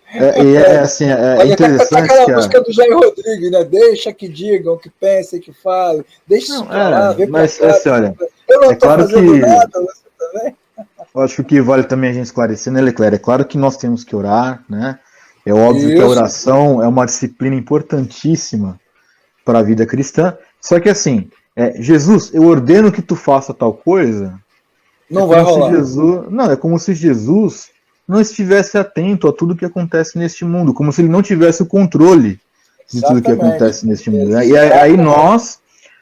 É interessante aquela música do Jair Rodrigues, né? Deixa que digam, que pensem, que falem. Deixa isso pra lá, vem pra cá. Olha, eu não estou fazendo nada, você também. Eu acho que o que vale também a gente esclarecer, né, Leclerc? É claro que nós temos que orar, né? É óbvio que a oração é uma disciplina importantíssima para a vida cristã. Só que assim, Jesus, eu ordeno que tu faça tal coisa. Não vai rolar. É como se Jesus não estivesse atento a tudo que acontece neste mundo, como se ele não tivesse o controle de tudo que acontece neste mundo. Né? E aí nós,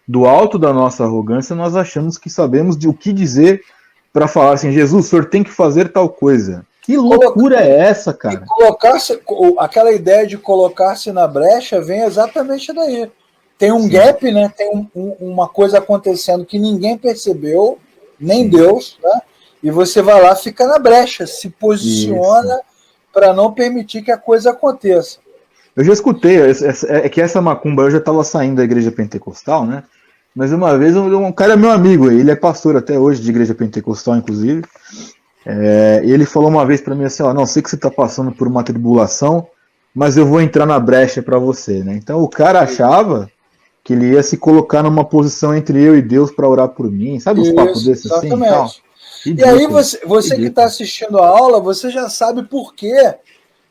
do alto da nossa arrogância, nós achamos que sabemos o que dizer para falar assim, Jesus, o senhor tem que fazer tal coisa. Que loucura é essa, cara? Aquela ideia de colocar-se na brecha vem exatamente daí. Tem um gap, né? Tem uma coisa acontecendo que ninguém percebeu, nem Deus, né? E você vai lá, fica na brecha, se posiciona para não permitir que a coisa aconteça. Eu já escutei, que essa macumba, eu já estava saindo da igreja pentecostal, né? Mas uma vez um cara é meu amigo, ele é pastor até hoje de igreja pentecostal, inclusive. E ele falou uma vez para mim assim, não sei que você está passando por uma tribulação, mas eu vou entrar na brecha para você, né? Então o cara achava que ele ia se colocar numa posição entre eu e Deus para orar por mim, sabe os papos desses assim? E aí você que está assistindo a aula, você já sabe por quê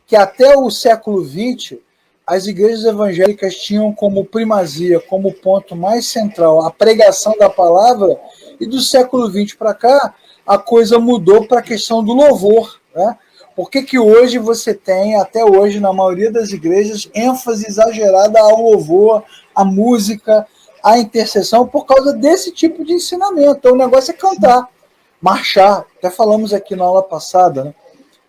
que até o século XX as igrejas evangélicas tinham como primazia, como ponto mais central, a pregação da palavra, e do século XX para cá a coisa mudou para a questão do louvor, né? Por que hoje você tem, até hoje, na maioria das igrejas, ênfase exagerada ao louvor, à música, à intercessão, por causa desse tipo de ensinamento? Então o negócio é cantar, marchar. Até falamos aqui na aula passada, né?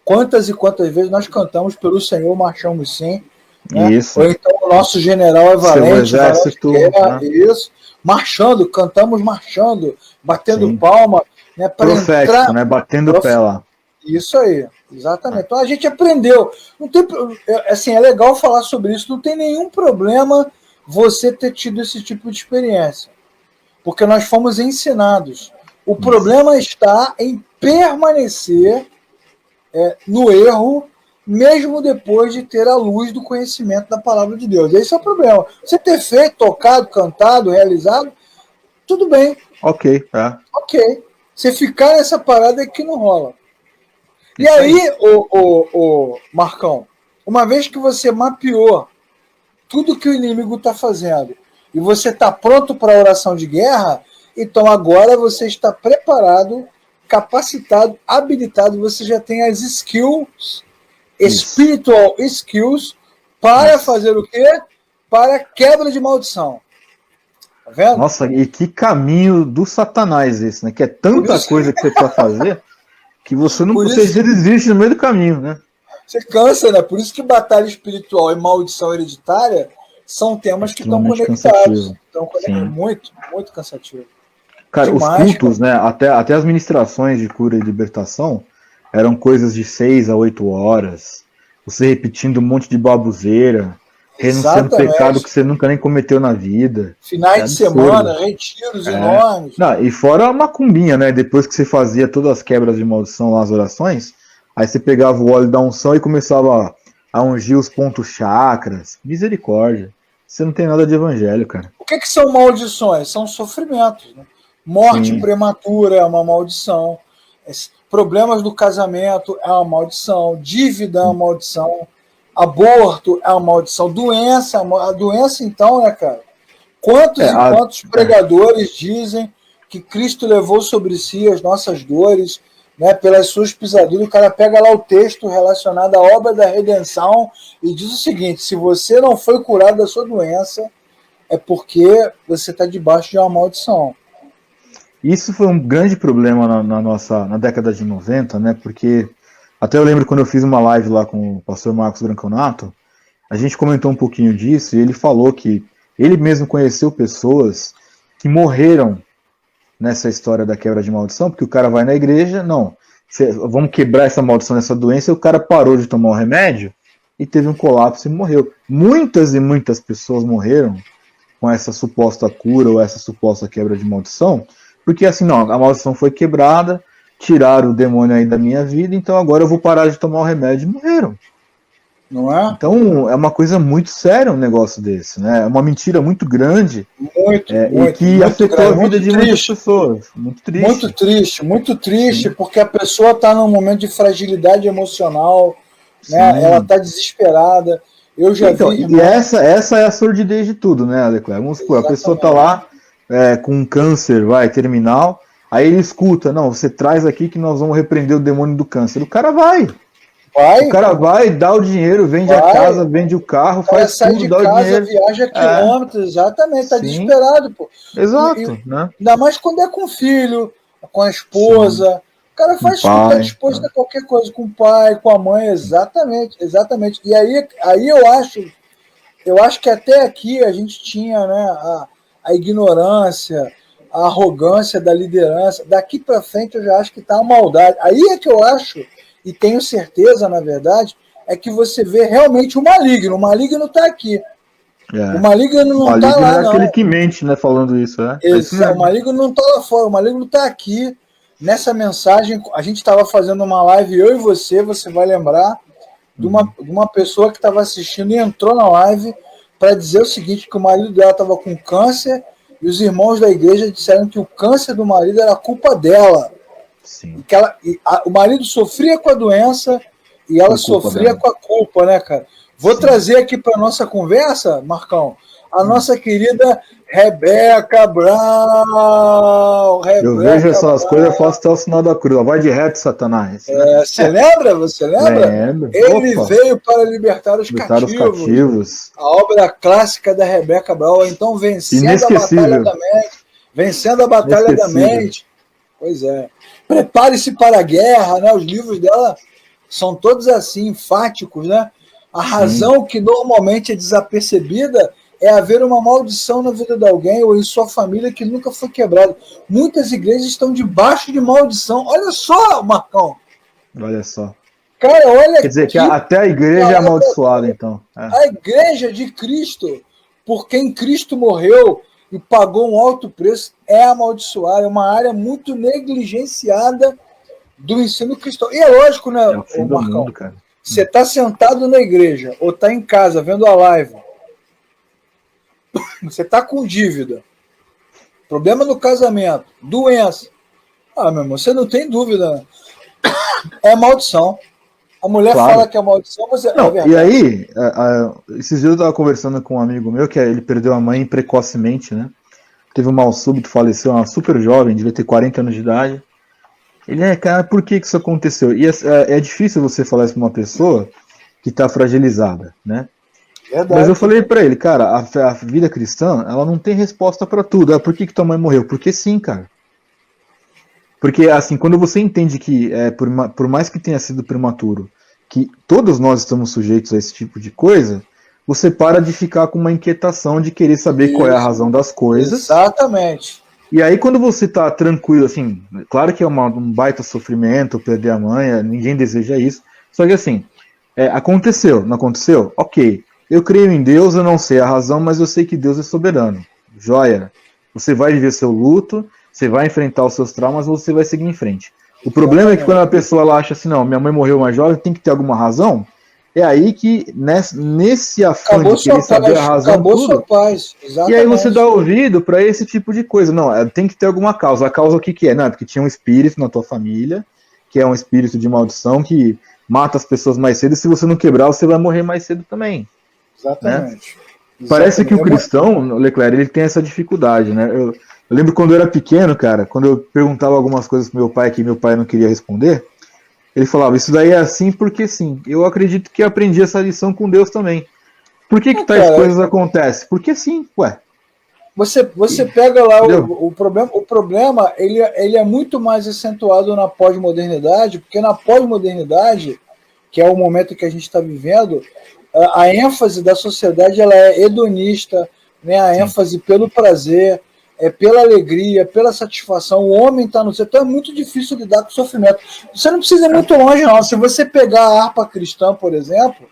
Quantas e quantas vezes nós cantamos pelo Senhor, marchamos sim. Né? Isso. Ou então o nosso general é valente, isso. Marchando, cantamos marchando, batendo palma, né? Profético, entrar... né? Batendo pé lá. Isso aí, exatamente. Então a gente aprendeu. Não tem, assim, é legal falar sobre isso, não tem nenhum problema você ter tido esse tipo de experiência, porque nós fomos ensinados. O problema está em permanecer no erro, mesmo depois de ter a luz do conhecimento da palavra de Deus. Esse é o problema. Você ter feito, tocado, cantado, realizado, tudo bem. Ok. Ok. Você ficar nessa parada é que não rola. E aí, o Marcão, uma vez que você mapeou tudo que o inimigo está fazendo e você está pronto para a oração de guerra, então agora você está preparado, capacitado, habilitado, você já tem as skills, spiritual skills, para fazer o quê? Para quebra de maldição. Tá vendo? Nossa, e que caminho do Satanás esse, né? Que é tanta coisa que você precisa fazer que você não você desiste no meio do caminho, né? Você cansa, né? Por isso que batalha espiritual e maldição hereditária são temas que estão conectados. Muito, muito cansativo. Cara, demais, os cultos, cara, né? Até as ministrações de cura e libertação eram coisas de 6 a 8 horas. Você repetindo um monte de baboseira, renunciando ao pecado que você nunca nem cometeu na vida. Finais de semana, retiros enormes. Não, e fora a macumbinha, né? Depois que você fazia todas as quebras de maldição lá, as orações, aí você pegava o óleo da unção e começava a ungir os pontos chakras. Misericórdia. Você não tem nada de evangelho, cara. O que são maldições? São sofrimentos, né? Morte prematura é uma maldição. Problemas do casamento é uma maldição. Dívida é uma maldição. Aborto é uma maldição. Doença, a doença então, né, cara? Quantos pregadores dizem que Cristo levou sobre si as nossas dores, né, pelas suas pisaduras? O cara pega lá o texto relacionado à obra da redenção e diz o seguinte: se você não foi curado da sua doença, é porque você está debaixo de uma maldição. Isso foi um grande problema na década de 90, né? Porque até eu lembro quando eu fiz uma live lá com o pastor Marcos Branconato, a gente comentou um pouquinho disso e ele falou que ele mesmo conheceu pessoas que morreram nessa história da quebra de maldição, porque o cara vai na igreja, vamos quebrar essa maldição, essa doença, e o cara parou de tomar o remédio e teve um colapso e morreu. Muitas e muitas pessoas morreram com essa suposta cura ou essa suposta quebra de maldição, porque assim, a maldição foi quebrada, tiraram o demônio aí da minha vida, então agora eu vou parar de tomar o remédio e morreram. Não é? Então é uma coisa muito séria um negócio desse, né? É uma mentira muito grande e que afetou a vida de muitas pessoas. Muito triste. Muito triste, porque a pessoa está num momento de fragilidade emocional, né? Ela está desesperada. Eu já vi. E essa é a sordidez de tudo, né, Leclerc? Vamos supor, a pessoa está lá com um câncer, terminal, aí ele escuta, não, você traz aqui que nós vamos repreender o demônio do câncer. O cara vai. O cara vai, dá o dinheiro, vende a casa, vende o carro, faz tudo, dá o dinheiro. Viaja quilômetros, exatamente, tá desesperado, pô. Exato, né? Ainda mais quando é com o filho, com a esposa. O cara faz tudo, tá disposto a qualquer coisa, com o pai, com a mãe, exatamente. E aí eu acho que até aqui a gente tinha, né, a ignorância, a arrogância da liderança. Daqui para frente eu já acho que tá a maldade. Aí é que eu acho, e tenho certeza, na verdade, é que você vê realmente o maligno. O maligno está aqui. O maligno não está lá, não. É aquele que mente, né, falando isso, né? O maligno não está lá fora, o maligno está aqui. Nessa mensagem, a gente estava fazendo uma live, eu e você vai lembrar, de uma pessoa que estava assistindo e entrou na live para dizer o seguinte, que o marido dela estava com câncer e os irmãos da igreja disseram que o câncer do marido era culpa dela. Sim. O marido sofria com a doença e ela sofria com a culpa, né, cara? Vou trazer aqui para nossa conversa, Marcão, a nossa querida Rebeca Brown. Eu vejo essas coisas, eu faço até o sinal da cruz. Vai de reto, Satanás. Você lembra? Lembro. Ele veio para libertar os cativos. A obra clássica da Rebeca Brown. Então, vencendo a batalha da mente. Pois é. Prepare-se para a guerra, né? Os livros dela são todos assim, enfáticos, né? A razão que normalmente é desapercebida é haver uma maldição na vida de alguém ou em sua família que nunca foi quebrada. Muitas igrejas estão debaixo de maldição. Olha só, Marcão. Olha só. Cara, olha. Quer dizer que até a igreja é amaldiçoada, então. A igreja de Cristo, por quem Cristo morreu e pagou um alto preço, é amaldiçoada. É uma área muito negligenciada do ensino cristão. E é lógico, né, Marcão? Você está sentado na igreja ou está em casa vendo a live, você está com dívida, problema no casamento, doença. Meu irmão, você não tem dúvida. É maldição. A mulher fala que é maldição, mas não, e aí, esses dias eu estava conversando com um amigo meu, que ele perdeu a mãe precocemente, né? Teve um mal súbito, faleceu, uma super jovem, devia ter 40 anos de idade. Ele, cara, por que isso aconteceu? E é difícil você falar isso para uma pessoa que está fragilizada, né? Verdade. Mas eu falei para ele, cara, a vida cristã, ela não tem resposta para tudo. Por que tua mãe morreu? Porque sim, cara. Porque, assim, quando você entende que, por mais que tenha sido prematuro, que todos nós estamos sujeitos a esse tipo de coisa, você para de ficar com uma inquietação de querer saber qual é a razão das coisas. Exatamente. E aí, quando você tá tranquilo, assim, claro que é um baita sofrimento perder a mãe, ninguém deseja isso, só que assim, aconteceu, não aconteceu? Ok. Eu creio em Deus, eu não sei a razão, mas eu sei que Deus é soberano. Joia. Você vai viver seu luto, você vai enfrentar os seus traumas, você vai seguir em frente. O problema é que quando a pessoa ela acha assim, não, minha mãe morreu mais jovem, tem que ter alguma razão. É aí que, nesse afã de querer saber a razão, tudo, paz. E aí você dá ouvido para esse tipo de coisa. Não, tem que ter alguma causa. A causa o que é? Não, é porque tinha um espírito na tua família, que é um espírito de maldição, que mata as pessoas mais cedo, e se você não quebrar, você vai morrer mais cedo também. Exatamente. Né? Parece que o cristão, Leclerc, ele tem essa dificuldade, né? Eu lembro quando eu era pequeno, cara, quando eu perguntava algumas coisas pro meu pai que meu pai não queria responder, ele falava, isso daí é assim porque sim. Eu acredito que aprendi essa lição com Deus também. Por que tais coisas acontecem? Porque sim, ué. Você pega lá o problema ele é muito mais acentuado na pós-modernidade, porque na pós-modernidade, que é o momento que a gente está vivendo, a ênfase da sociedade ela é hedonista, né? A ênfase pelo prazer, pela alegria, pela satisfação. O homem está no centro, então é muito difícil lidar com o sofrimento. Você não precisa ir muito longe, não. Se você pegar a harpa cristã, por exemplo,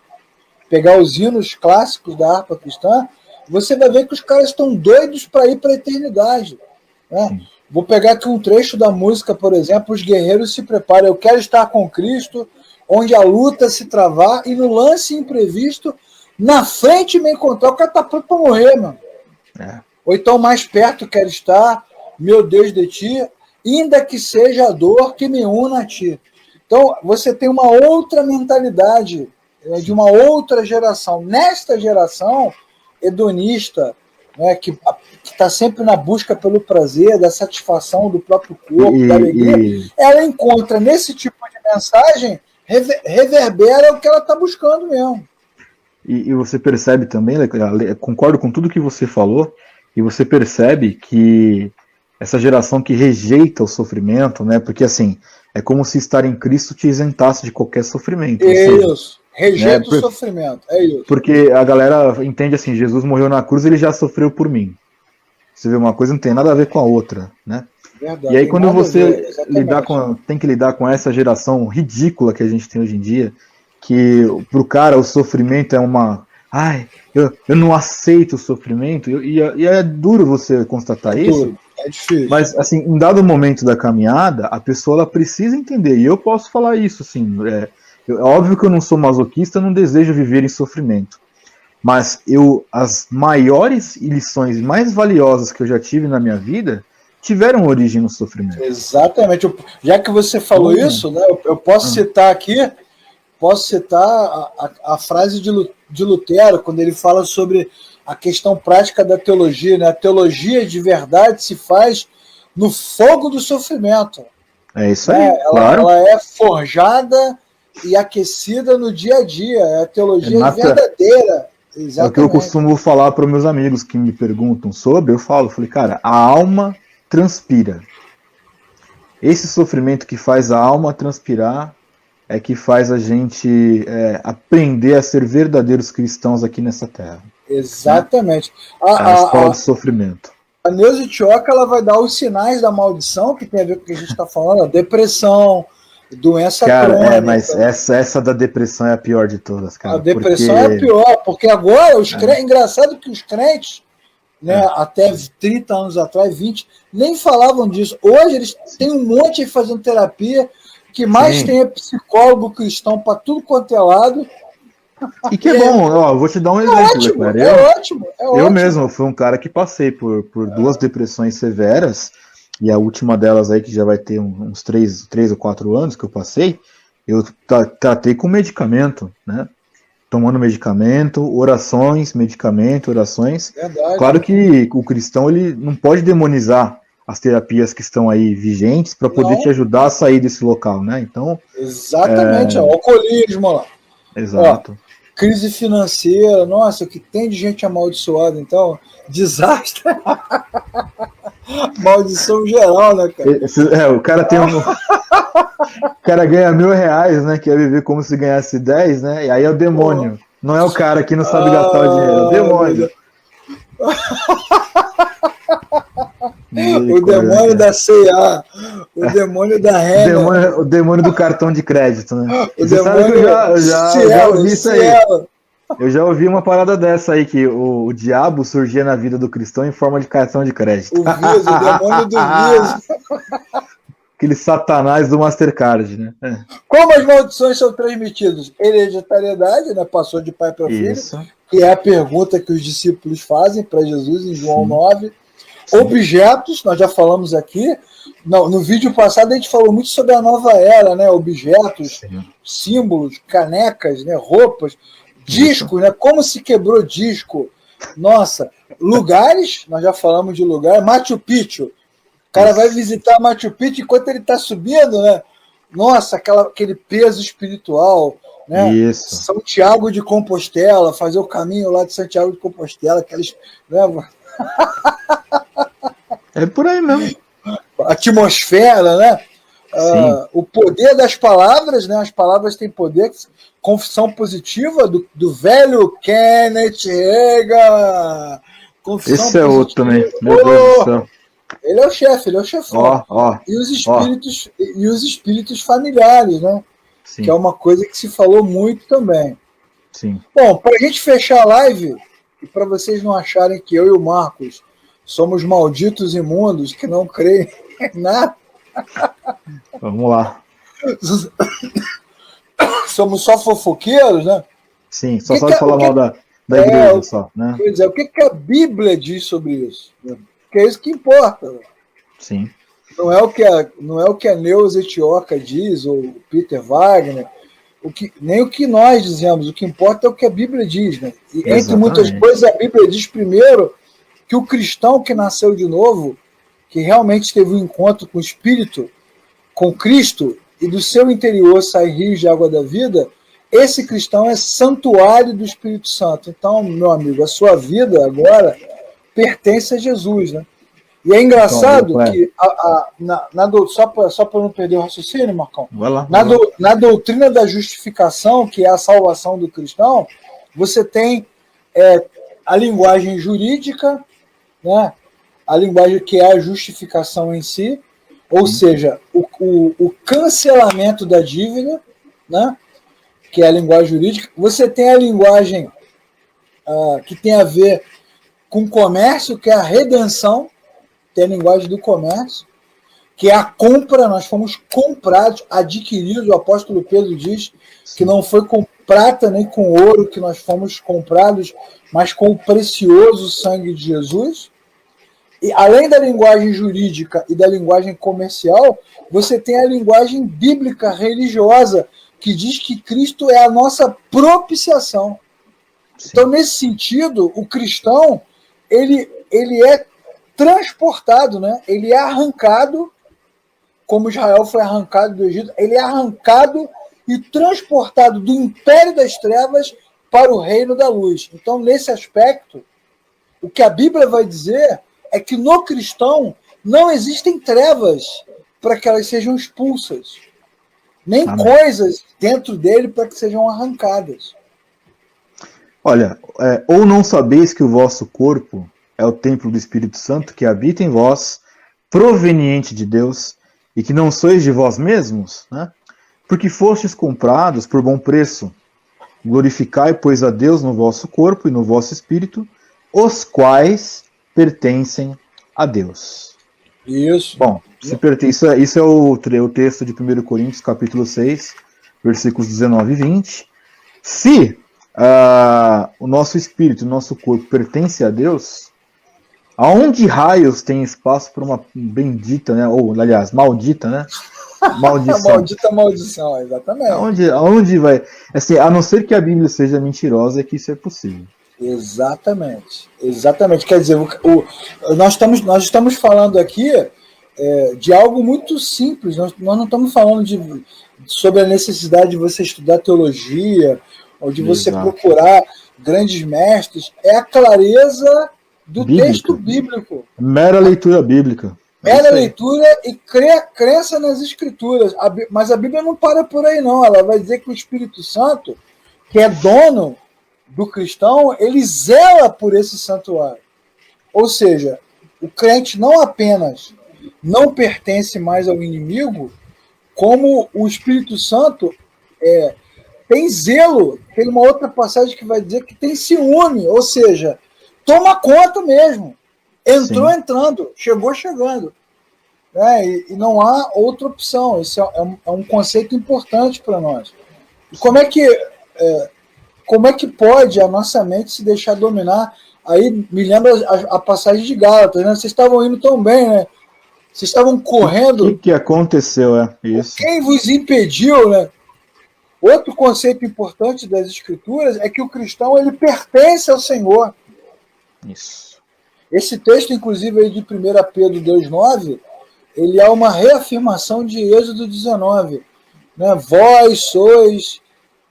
pegar os hinos clássicos da harpa cristã, você vai ver que os caras estão doidos para ir para a eternidade. Né? Vou pegar aqui um trecho da música, por exemplo, os guerreiros se preparam. Eu quero estar com Cristo, onde a luta se travar, e no lance imprevisto, na frente me encontrar. O cara está pronto para morrer, mano. Ou então mais perto quero estar, meu Deus de ti, ainda que seja a dor que me una a ti. Então, você tem uma outra mentalidade, de uma outra geração. Nesta geração hedonista, né, que está sempre na busca pelo prazer, da satisfação do próprio corpo, da alegria, ela encontra nesse tipo de mensagem, reverbera o que ela está buscando mesmo. E você percebe também, concordo com tudo que você falou, e você percebe que essa geração que rejeita o sofrimento, né? Porque assim, é como se estar em Cristo te isentasse de qualquer sofrimento. Isso, rejeita o sofrimento, é isso. Porque a galera entende assim, Jesus morreu na cruz, ele já sofreu por mim. Você vê, uma coisa não tem nada a ver com a outra, né? Verdade, e aí quando você tem que lidar com essa geração ridícula que a gente tem hoje em dia, que pro cara o sofrimento é uma... Ai, eu não aceito o sofrimento, e é duro você constatar isso. É difícil. Mas, assim, em dado momento da caminhada, a pessoa ela precisa entender, e eu posso falar isso, assim, é óbvio que eu não sou masoquista, não desejo viver em sofrimento, mas as maiores lições mais valiosas que eu já tive na minha vida tiveram origem no sofrimento. Exatamente. Já que você falou isso, né, eu posso citar aqui, a frase de Lutero, quando ele fala sobre a questão prática da teologia, né? A teologia de verdade se faz no fogo do sofrimento. É isso aí, claro. Ela é forjada e aquecida no dia a dia, é a teologia verdadeira. Exatamente. É o que eu costumo falar para os meus amigos que me perguntam sobre, eu falei, cara, a alma transpira. Esse sofrimento que faz a alma transpirar é que faz a gente aprender a ser verdadeiros cristãos aqui nessa terra. Exatamente. Né? A escola do sofrimento. A Neuza Tioca, ela vai dar os sinais da maldição, que tem a ver com o que a gente está falando, a depressão, doença crônica. Mas essa da depressão é a pior de todas, cara. A depressão é a pior, porque agora, engraçado que os crentes, né, até 30 anos atrás, 20, nem falavam disso. Hoje eles têm um monte aí fazendo terapia, que mais tem é psicólogo cristão para tudo quanto é lado. E que é bom, ó, vou te dar um exemplo, ótimo, Eu mesmo fui um cara que passei por duas depressões severas, e a última delas aí, que já vai ter uns 3 ou 4 anos que eu passei, eu tratei com medicamento, né? Tomando medicamento, orações, medicamento, orações. Verdade. Claro que o cristão ele não pode demonizar as terapias que estão aí vigentes para poder te ajudar a sair desse local, né? Então, exatamente, alcoolismo lá. Exato. Ó, crise financeira, nossa, o que tem de gente amaldiçoada, então, desastre. Maldição geral, né, cara? O cara tem o cara ganha R$1.000, né? Quer viver como se ganhasse 10, né? E aí é o demônio. Não é o cara que não sabe gastar o dinheiro, é o demônio. O demônio da C&A, o demônio da Renner. O demônio do cartão de crédito, né? O Você sabe que eu já ouvi isso aí. Cielo. Eu já ouvi uma parada dessa aí, que o diabo surgia na vida do cristão em forma de cartão de crédito. O Visa, o demônio do Visa. Aquele satanás do Mastercard, né? Como as maldições são transmitidas? Hereditariedade, né? Passou de pai para filho, que é a pergunta que os discípulos fazem para Jesus em João 9. Sim. Objetos, nós já falamos aqui. No vídeo passado a gente falou muito sobre a nova era, né? Objetos, sim, símbolos, canecas, né? Roupas, discos, né? Como se quebrou disco. Nossa, lugares, nós já falamos de lugar. Machu Picchu. O cara vai visitar Machu Picchu enquanto ele está subindo, né? Nossa, aquele peso espiritual, né? Isso. São Tiago de Compostela, fazer o caminho lá de Santiago de Compostela, aqueles, né? É por aí mesmo. A atmosfera, né? O poder das palavras, né? As palavras têm poder. Confissão positiva do velho Kenneth Hagin. Esse positiva. É outro também. Meu Deus do céu. Ele é o chefe, ele é o chefão. E os espíritos familiares, né? Sim. Que é uma coisa que se falou muito também. Sim. Bom, para a gente fechar a live, e para vocês não acharem que eu e o Marcos somos malditos imundos que não creem em nada. Vamos lá. Somos só fofoqueiros, né? Sim, só sabe falar mal da igreja, só, né? Pois é, o que a Bíblia diz sobre isso? Que é isso que importa. Sim. Não é o que a Neuza Etioca diz, ou o Peter Wagner, nem o que nós dizemos. O que importa é o que a Bíblia diz. Né? E, entre muitas coisas, a Bíblia diz primeiro que o cristão que nasceu de novo, que realmente teve um encontro com o Espírito, com Cristo, e do seu interior sai rios de água da vida, esse cristão é santuário do Espírito Santo. Então, meu amigo, a sua vida agora pertence a Jesus, né? E é engraçado que, só para não perder o raciocínio, Marcão, na doutrina da justificação, que é a salvação do cristão, você tem a linguagem jurídica, né? A linguagem que é a justificação em si, ou seja, o cancelamento da dívida, né? Que é a linguagem jurídica. Você tem a linguagem que tem a ver com comércio, que é a redenção, tem a linguagem do comércio, que é a compra, nós fomos comprados, adquiridos, o apóstolo Pedro diz que não foi com prata nem com ouro que nós fomos comprados, mas com o precioso sangue de Jesus. E além da linguagem jurídica e da linguagem comercial, você tem a linguagem bíblica religiosa, que diz que Cristo é a nossa propiciação. Sim. Então, nesse sentido, o cristão, ele é transportado, né? Ele é arrancado, como Israel foi arrancado do Egito, ele é arrancado e transportado do império das trevas para o reino da luz. Então, nesse aspecto, o que a Bíblia vai dizer é que no cristão não existem trevas para que elas sejam expulsas, nem coisas dentro dele para que sejam arrancadas. Olha, ou não sabeis que o vosso corpo é o templo do Espírito Santo que habita em vós, proveniente de Deus, e que não sois de vós mesmos, né? Porque fostes comprados por bom preço. Glorificai, pois, a Deus no vosso corpo e no vosso espírito, os quais pertencem a Deus. Isso. Bom, isso é o texto de 1 Coríntios, capítulo 6, versículos 19 e 20. Se o nosso espírito, o nosso corpo pertence a Deus, Aonde raios tem espaço para uma bendita, né? Ou, aliás, maldita, né? Maldição. Maldita maldição, exatamente. Aonde vai? Assim, a não ser que a Bíblia seja mentirosa, é que isso é possível. Exatamente. Quer dizer, nós estamos falando aqui de algo muito simples. Nós não estamos falando sobre a necessidade de você estudar teologia ou de você procurar grandes mestres. É a clareza do texto bíblico. Mera leitura bíblica. Mera leitura e crença nas escrituras. Mas a Bíblia não para por aí, não. Ela vai dizer que o Espírito Santo, que é dono do cristão, ele zela por esse santuário. Ou seja, o crente não apenas não pertence mais ao inimigo, como o Espírito Santo tem zelo. Tem uma outra passagem que vai dizer que tem ciúme, ou seja, toma conta mesmo. Entrou entrando, chegou chegando. E não há outra opção. Isso é um conceito importante para nós. E como é que pode a nossa mente se deixar dominar? Aí me lembra a passagem de Gálatas, né? Vocês estavam indo tão bem, né? Vocês estavam correndo. O que aconteceu, isso? Quem vos impediu, né? Outro conceito importante das Escrituras é que o cristão ele pertence ao Senhor. Isso. Esse texto, inclusive, aí de 1 Pedro 2,9, ele é uma reafirmação de Êxodo 19. Né? Vós sois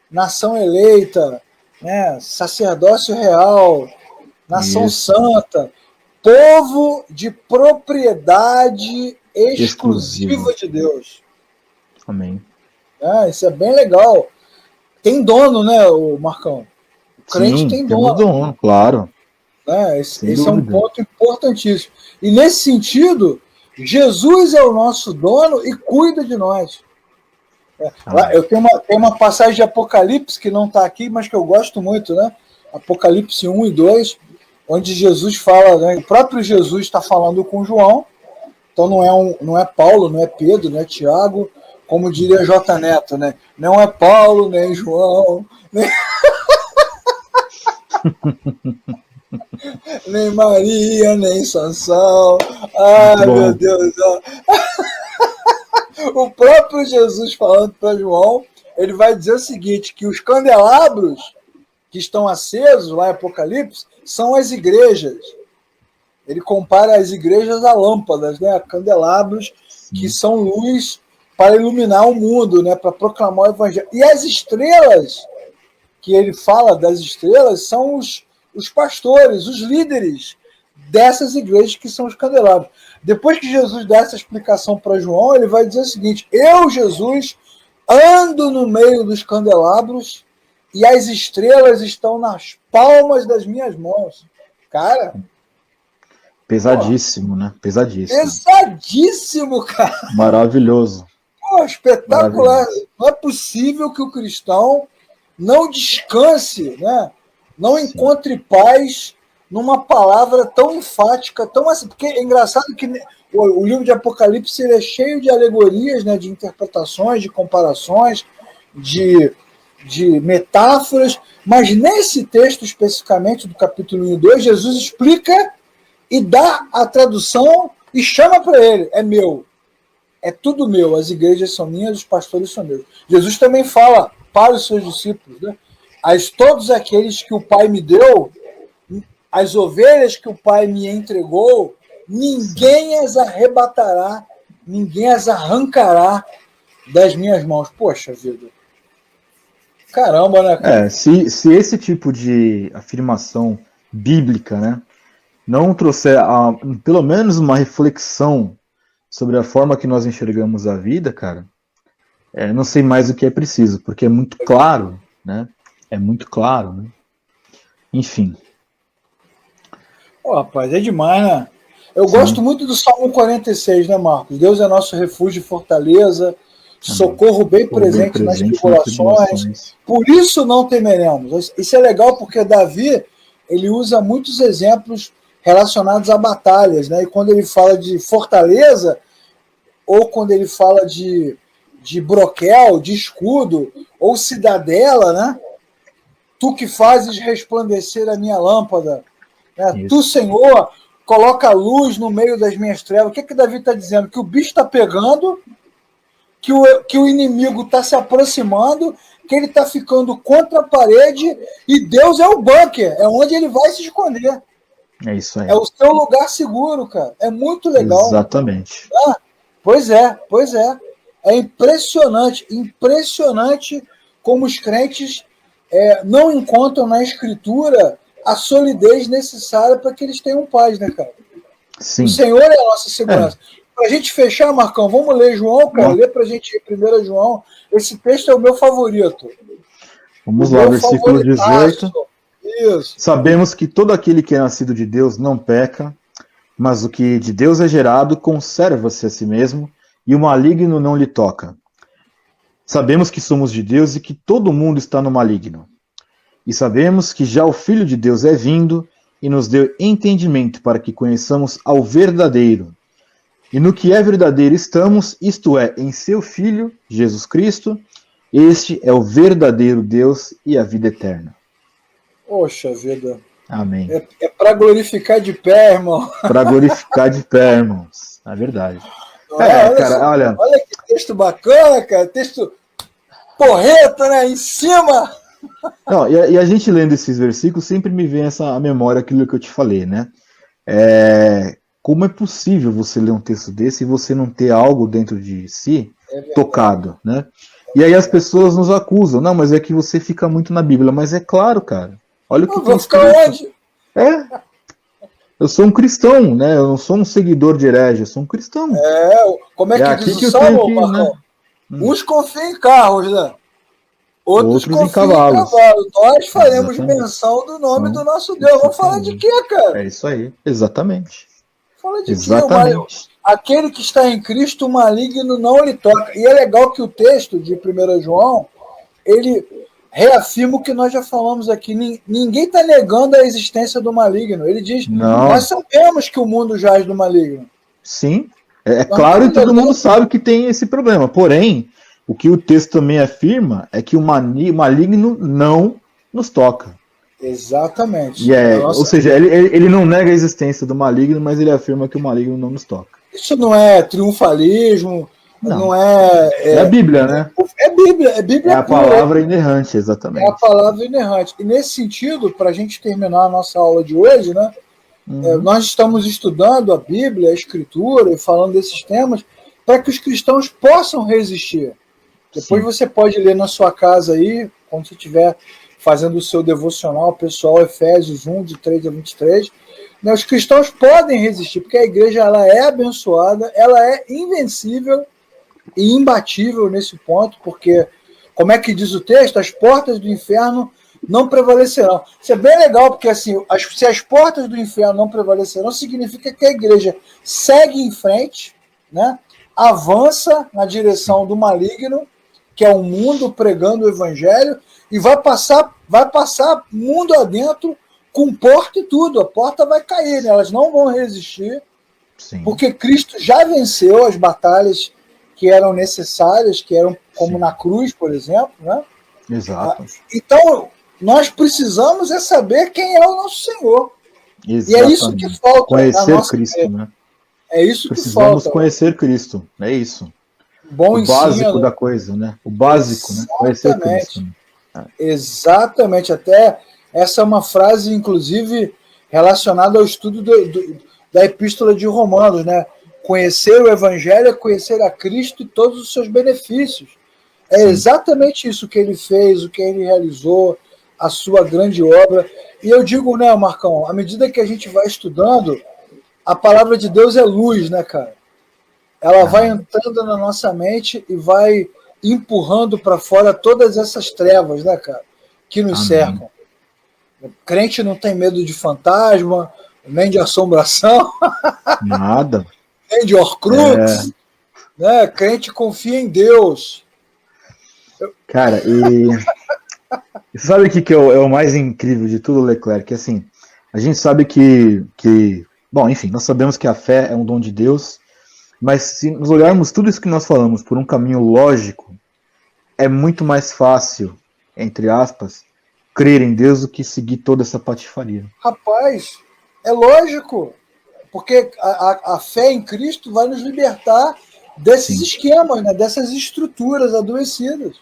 nação eleita, né? Sacerdócio real, nação santa, povo de propriedade exclusiva de Deus. Amém. Isso é bem legal. Tem dono, né, o Marcão? O crente tem dono. Claro. Esse é um ponto importantíssimo. E nesse sentido, Jesus é o nosso dono e cuida de nós. Eu tenho uma passagem de Apocalipse que não está aqui, mas que eu gosto muito, né? Apocalipse 1 e 2, onde Jesus fala, né? O próprio Jesus está falando com João, então não é Paulo, não é Pedro, não é Tiago, como diria J. Neto, né? Não é Paulo, nem João, nem Maria, nem Sansão. Meu Deus. O próprio Jesus falando para João, ele vai dizer o seguinte, que os candelabros que estão acesos lá em Apocalipse são as igrejas. Ele compara as igrejas a lâmpadas, né? A candelabros que são luz para iluminar o mundo, né? Para proclamar o evangelho. E as estrelas, que ele fala das estrelas, são os pastores, os líderes dessas igrejas que são os candelabros. Depois que Jesus dá essa explicação para João, ele vai dizer o seguinte: eu, Jesus, ando no meio dos candelabros e as estrelas estão nas palmas das minhas mãos. Cara, pesadíssimo, né? Pesadíssimo, cara. Maravilhoso. Espetacular. Não é possível que o cristão não descanse, né? Não encontre paz numa palavra tão enfática, tão assim. Porque é engraçado que o livro de Apocalipse ele é cheio de alegorias, né? De interpretações, de comparações, de metáforas, mas nesse texto especificamente do capítulo 1 e 2, Jesus explica e dá a tradução e chama para ele: é meu, é tudo meu, as igrejas são minhas, os pastores são meus. Jesus também fala para os seus discípulos, né? Todos aqueles que o Pai me deu, as ovelhas que o Pai me entregou, ninguém as arrebatará, ninguém as arrancará das minhas mãos. Poxa vida. Caramba, né, cara? Se esse tipo de afirmação bíblica, né, não trouxer pelo menos uma reflexão sobre a forma que nós enxergamos a vida, cara, não sei mais o que é preciso, porque é muito claro, né? É muito claro, né? Enfim. Rapaz, é demais, né? Eu gosto muito do Salmo 46, né, Marcos? Deus é nosso refúgio e fortaleza, socorro bem presente nas tribulações. Por isso não temeremos. Isso é legal porque Davi, ele usa muitos exemplos relacionados a batalhas, né? E quando ele fala de fortaleza, ou quando ele fala de broquel, de escudo, ou cidadela, né? Tu que fazes resplandecer a minha lâmpada, né? Tu, Senhor, coloca a luz no meio das minhas trevas. O que Davi está dizendo? Que o bicho está pegando, que o inimigo está se aproximando, que ele está ficando contra a parede, e Deus é o bunker, é onde ele vai se esconder. É isso aí. É o seu lugar seguro, cara. É muito legal. Exatamente. Pois é. É impressionante como os crentes não encontram na Escritura a solidez necessária para que eles tenham paz, né, cara? Sim. O Senhor é a nossa segurança. Para a gente fechar, Marcão, vamos ler João, cara. Lê para a gente 1 João. Esse texto é o meu favorito. Vamos lá, versículo 18. Isso. Sabemos que todo aquele que é nascido de Deus não peca, mas o que de Deus é gerado conserva-se a si mesmo, e o maligno não lhe toca. Sabemos que somos de Deus e que todo mundo está no maligno. E sabemos que já o Filho de Deus é vindo e nos deu entendimento para que conheçamos ao verdadeiro. E no que é verdadeiro estamos, isto é, em seu Filho, Jesus Cristo. Este é o verdadeiro Deus e a vida eterna. Poxa vida. Amém. É para glorificar de pé, irmão. Para glorificar de pé, irmãos. É verdade. Olha que texto bacana, cara. Texto porreta, né? Em cima. Não, e a gente lendo esses versículos sempre me vem a memória aquilo que eu te falei, né? Como é possível você ler um texto desse e você não ter algo dentro de si tocado, né? E aí as pessoas nos acusam. Não, mas é que você fica muito na Bíblia. Mas é claro, cara. Olha o que vou ficar onde? Eu sou um cristão, né? Eu não sou um seguidor de herege, eu sou um cristão. Como é que diz o Salmo, Marcão? Uns confiam em carros, né? Outros confiam em cavalos. Nós faremos menção do nome do nosso Deus. Vamos falar de quê, cara? É isso aí, exatamente. Fala de quê? Aquele que está em Cristo, o maligno não lhe toca. E é legal que o texto de 1 João, ele reafirma o que nós já falamos aqui. Ninguém está negando a existência do maligno. Ele diz, nós sabemos que o mundo jaz do maligno. Sim, claro que todo mundo sabe que tem esse problema. Porém, o que o texto também afirma é que o maligno não nos toca. Exatamente. Ou seja, ele não nega a existência do maligno, mas ele afirma que o maligno não nos toca. Isso não é triunfalismo, não é a Bíblia, né? É Bíblia. É a palavra inerrante, exatamente. É a palavra inerrante. E nesse sentido, para a gente terminar a nossa aula de hoje, né? Nós estamos estudando a Bíblia, a Escritura, e falando desses temas, para que os cristãos possam resistir. Depois você pode ler na sua casa aí, quando você estiver fazendo o seu devocional pessoal, Efésios 1, de 3 a 23. Né, os cristãos podem resistir, porque a igreja ela é abençoada, ela é invencível e imbatível nesse ponto, porque, como é que diz o texto, as portas do inferno não prevalecerão. Isso é bem legal, porque assim, se as portas do inferno não prevalecerão, significa que a igreja segue em frente, né, avança na direção do maligno, que é o mundo pregando o evangelho, e vai passar mundo adentro com porta e tudo. A porta vai cair, né? Elas não vão resistir, porque Cristo já venceu as batalhas que eram necessárias, que eram como na cruz, por exemplo, né? Exato. Então, nós precisamos saber quem é o nosso Senhor. Exatamente. E é isso que falta. Conhecer Cristo, né? É isso que falta. Precisamos conhecer Cristo, é isso. O básico da coisa, né? O básico, né? Conhecer Cristo. Exatamente. Até essa é uma frase, inclusive, relacionada ao estudo da Epístola de Romanos, né? Conhecer o Evangelho é conhecer a Cristo e todos os seus benefícios. É exatamente isso que ele fez, o que ele realizou, a sua grande obra. E eu digo, né, Marcão, à medida que a gente vai estudando, a palavra de Deus é luz, né, cara? Ela vai entrando na nossa mente e vai empurrando para fora todas essas trevas, né, cara, que nos cercam. O crente não tem medo de fantasma, nem de assombração. Nada. Nem de Horcrux. Né? Crente confia em Deus. Cara, e sabe o que é o mais incrível de tudo, Leclerc? Que assim, a gente sabe que... Bom, enfim, nós sabemos que a fé é um dom de Deus, mas se nós olharmos tudo isso que nós falamos por um caminho lógico, é muito mais fácil, entre aspas, crer em Deus do que seguir toda essa patifaria. Rapaz, é lógico. Porque a fé em Cristo vai nos libertar desses Sim. esquemas, né? Dessas estruturas adoecidas.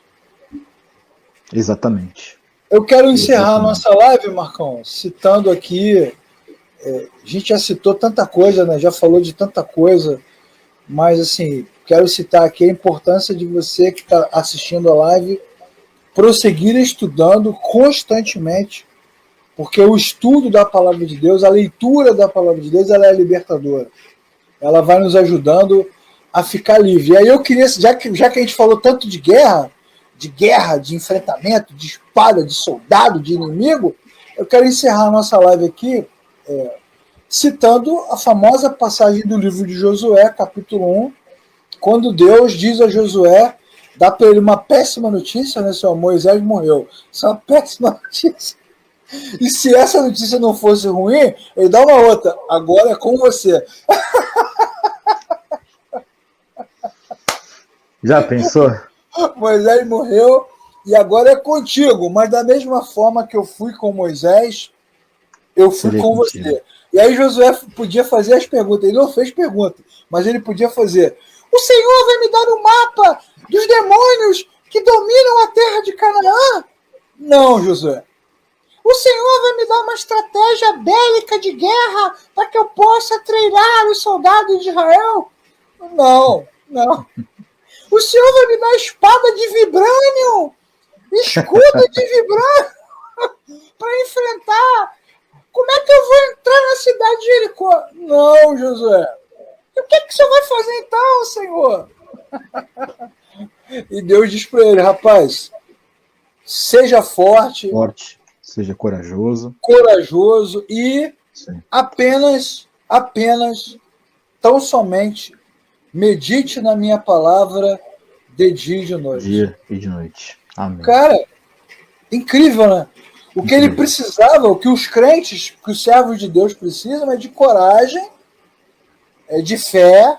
Exatamente. Eu quero encerrar a Exatamente. nossa live, Marcão, citando aqui. A gente já citou tanta coisa, né? Já falou de tanta coisa, mas assim, quero citar aqui a importância de você que está assistindo a live prosseguir estudando constantemente, porque o estudo da palavra de Deus, a leitura da palavra de Deus, ela é libertadora. Ela vai nos ajudando a ficar livre. E aí eu queria, já que a gente falou tanto de guerra, de enfrentamento, de espada, de soldado, de inimigo, eu quero encerrar a nossa live aqui citando a famosa passagem do livro de Josué, capítulo 1, quando Deus diz a Josué, dá para ele uma péssima notícia, né, seu Moisés morreu. Isso é uma péssima notícia. E se essa notícia não fosse ruim, ele dá uma outra. Agora é com você. Já pensou? Moisés morreu e agora é contigo. Mas da mesma forma que eu fui com Moisés, eu fui Seria com contigo. você. E aí Josué podia fazer as perguntas. Ele não fez pergunta, mas ele podia fazer. O Senhor vai me dar um mapa dos demônios que dominam a terra de Canaã? Não, Josué. O Senhor vai me dar uma estratégia bélica de guerra para que eu possa treinar os soldados de Israel? Não, não. O Senhor vai me dar espada de vibrânio, escudo de vibrânio para enfrentar. Como é que eu vou entrar na cidade de Jericó? Não, Josué. E o que você vai fazer então, Senhor? E Deus diz para ele, rapaz, seja forte, seja corajoso e Sim. apenas, tão somente, medite na minha palavra de dia e de noite. Dia e de noite. Amém. Cara, incrível, né? O que ele precisava, o que os crentes, que os servos de Deus precisam é de coragem, de fé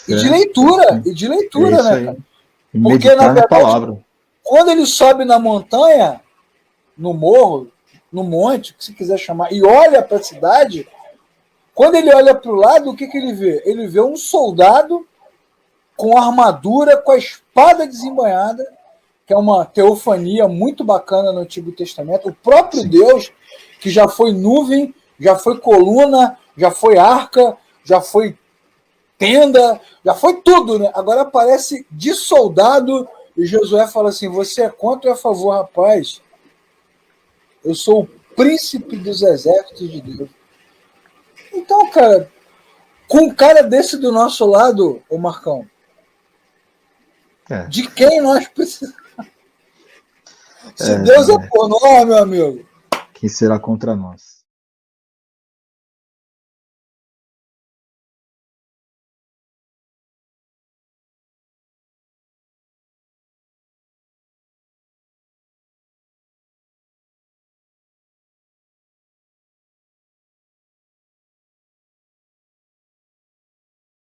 e de leitura. E de leitura, né, cara? Porque, na verdade, palavra. Quando ele sobe na montanha, no morro, no monte, que se quiser chamar, e olha para a cidade, quando ele olha para o lado, o que ele vê? Ele vê um soldado com armadura, com a espada desembainhada, que é uma teofania muito bacana no Antigo Testamento. O próprio Deus, que já foi nuvem, já foi coluna, já foi arca, já foi tenda, já foi tudo, né? Agora aparece de soldado e Josué fala assim, você é contra ou é a favor, rapaz? Eu sou o príncipe dos exércitos de Deus. Então, cara, com um cara desse do nosso lado, ô Marcão, de quem nós precisamos? Se Deus é por nós, meu amigo, quem será contra nós?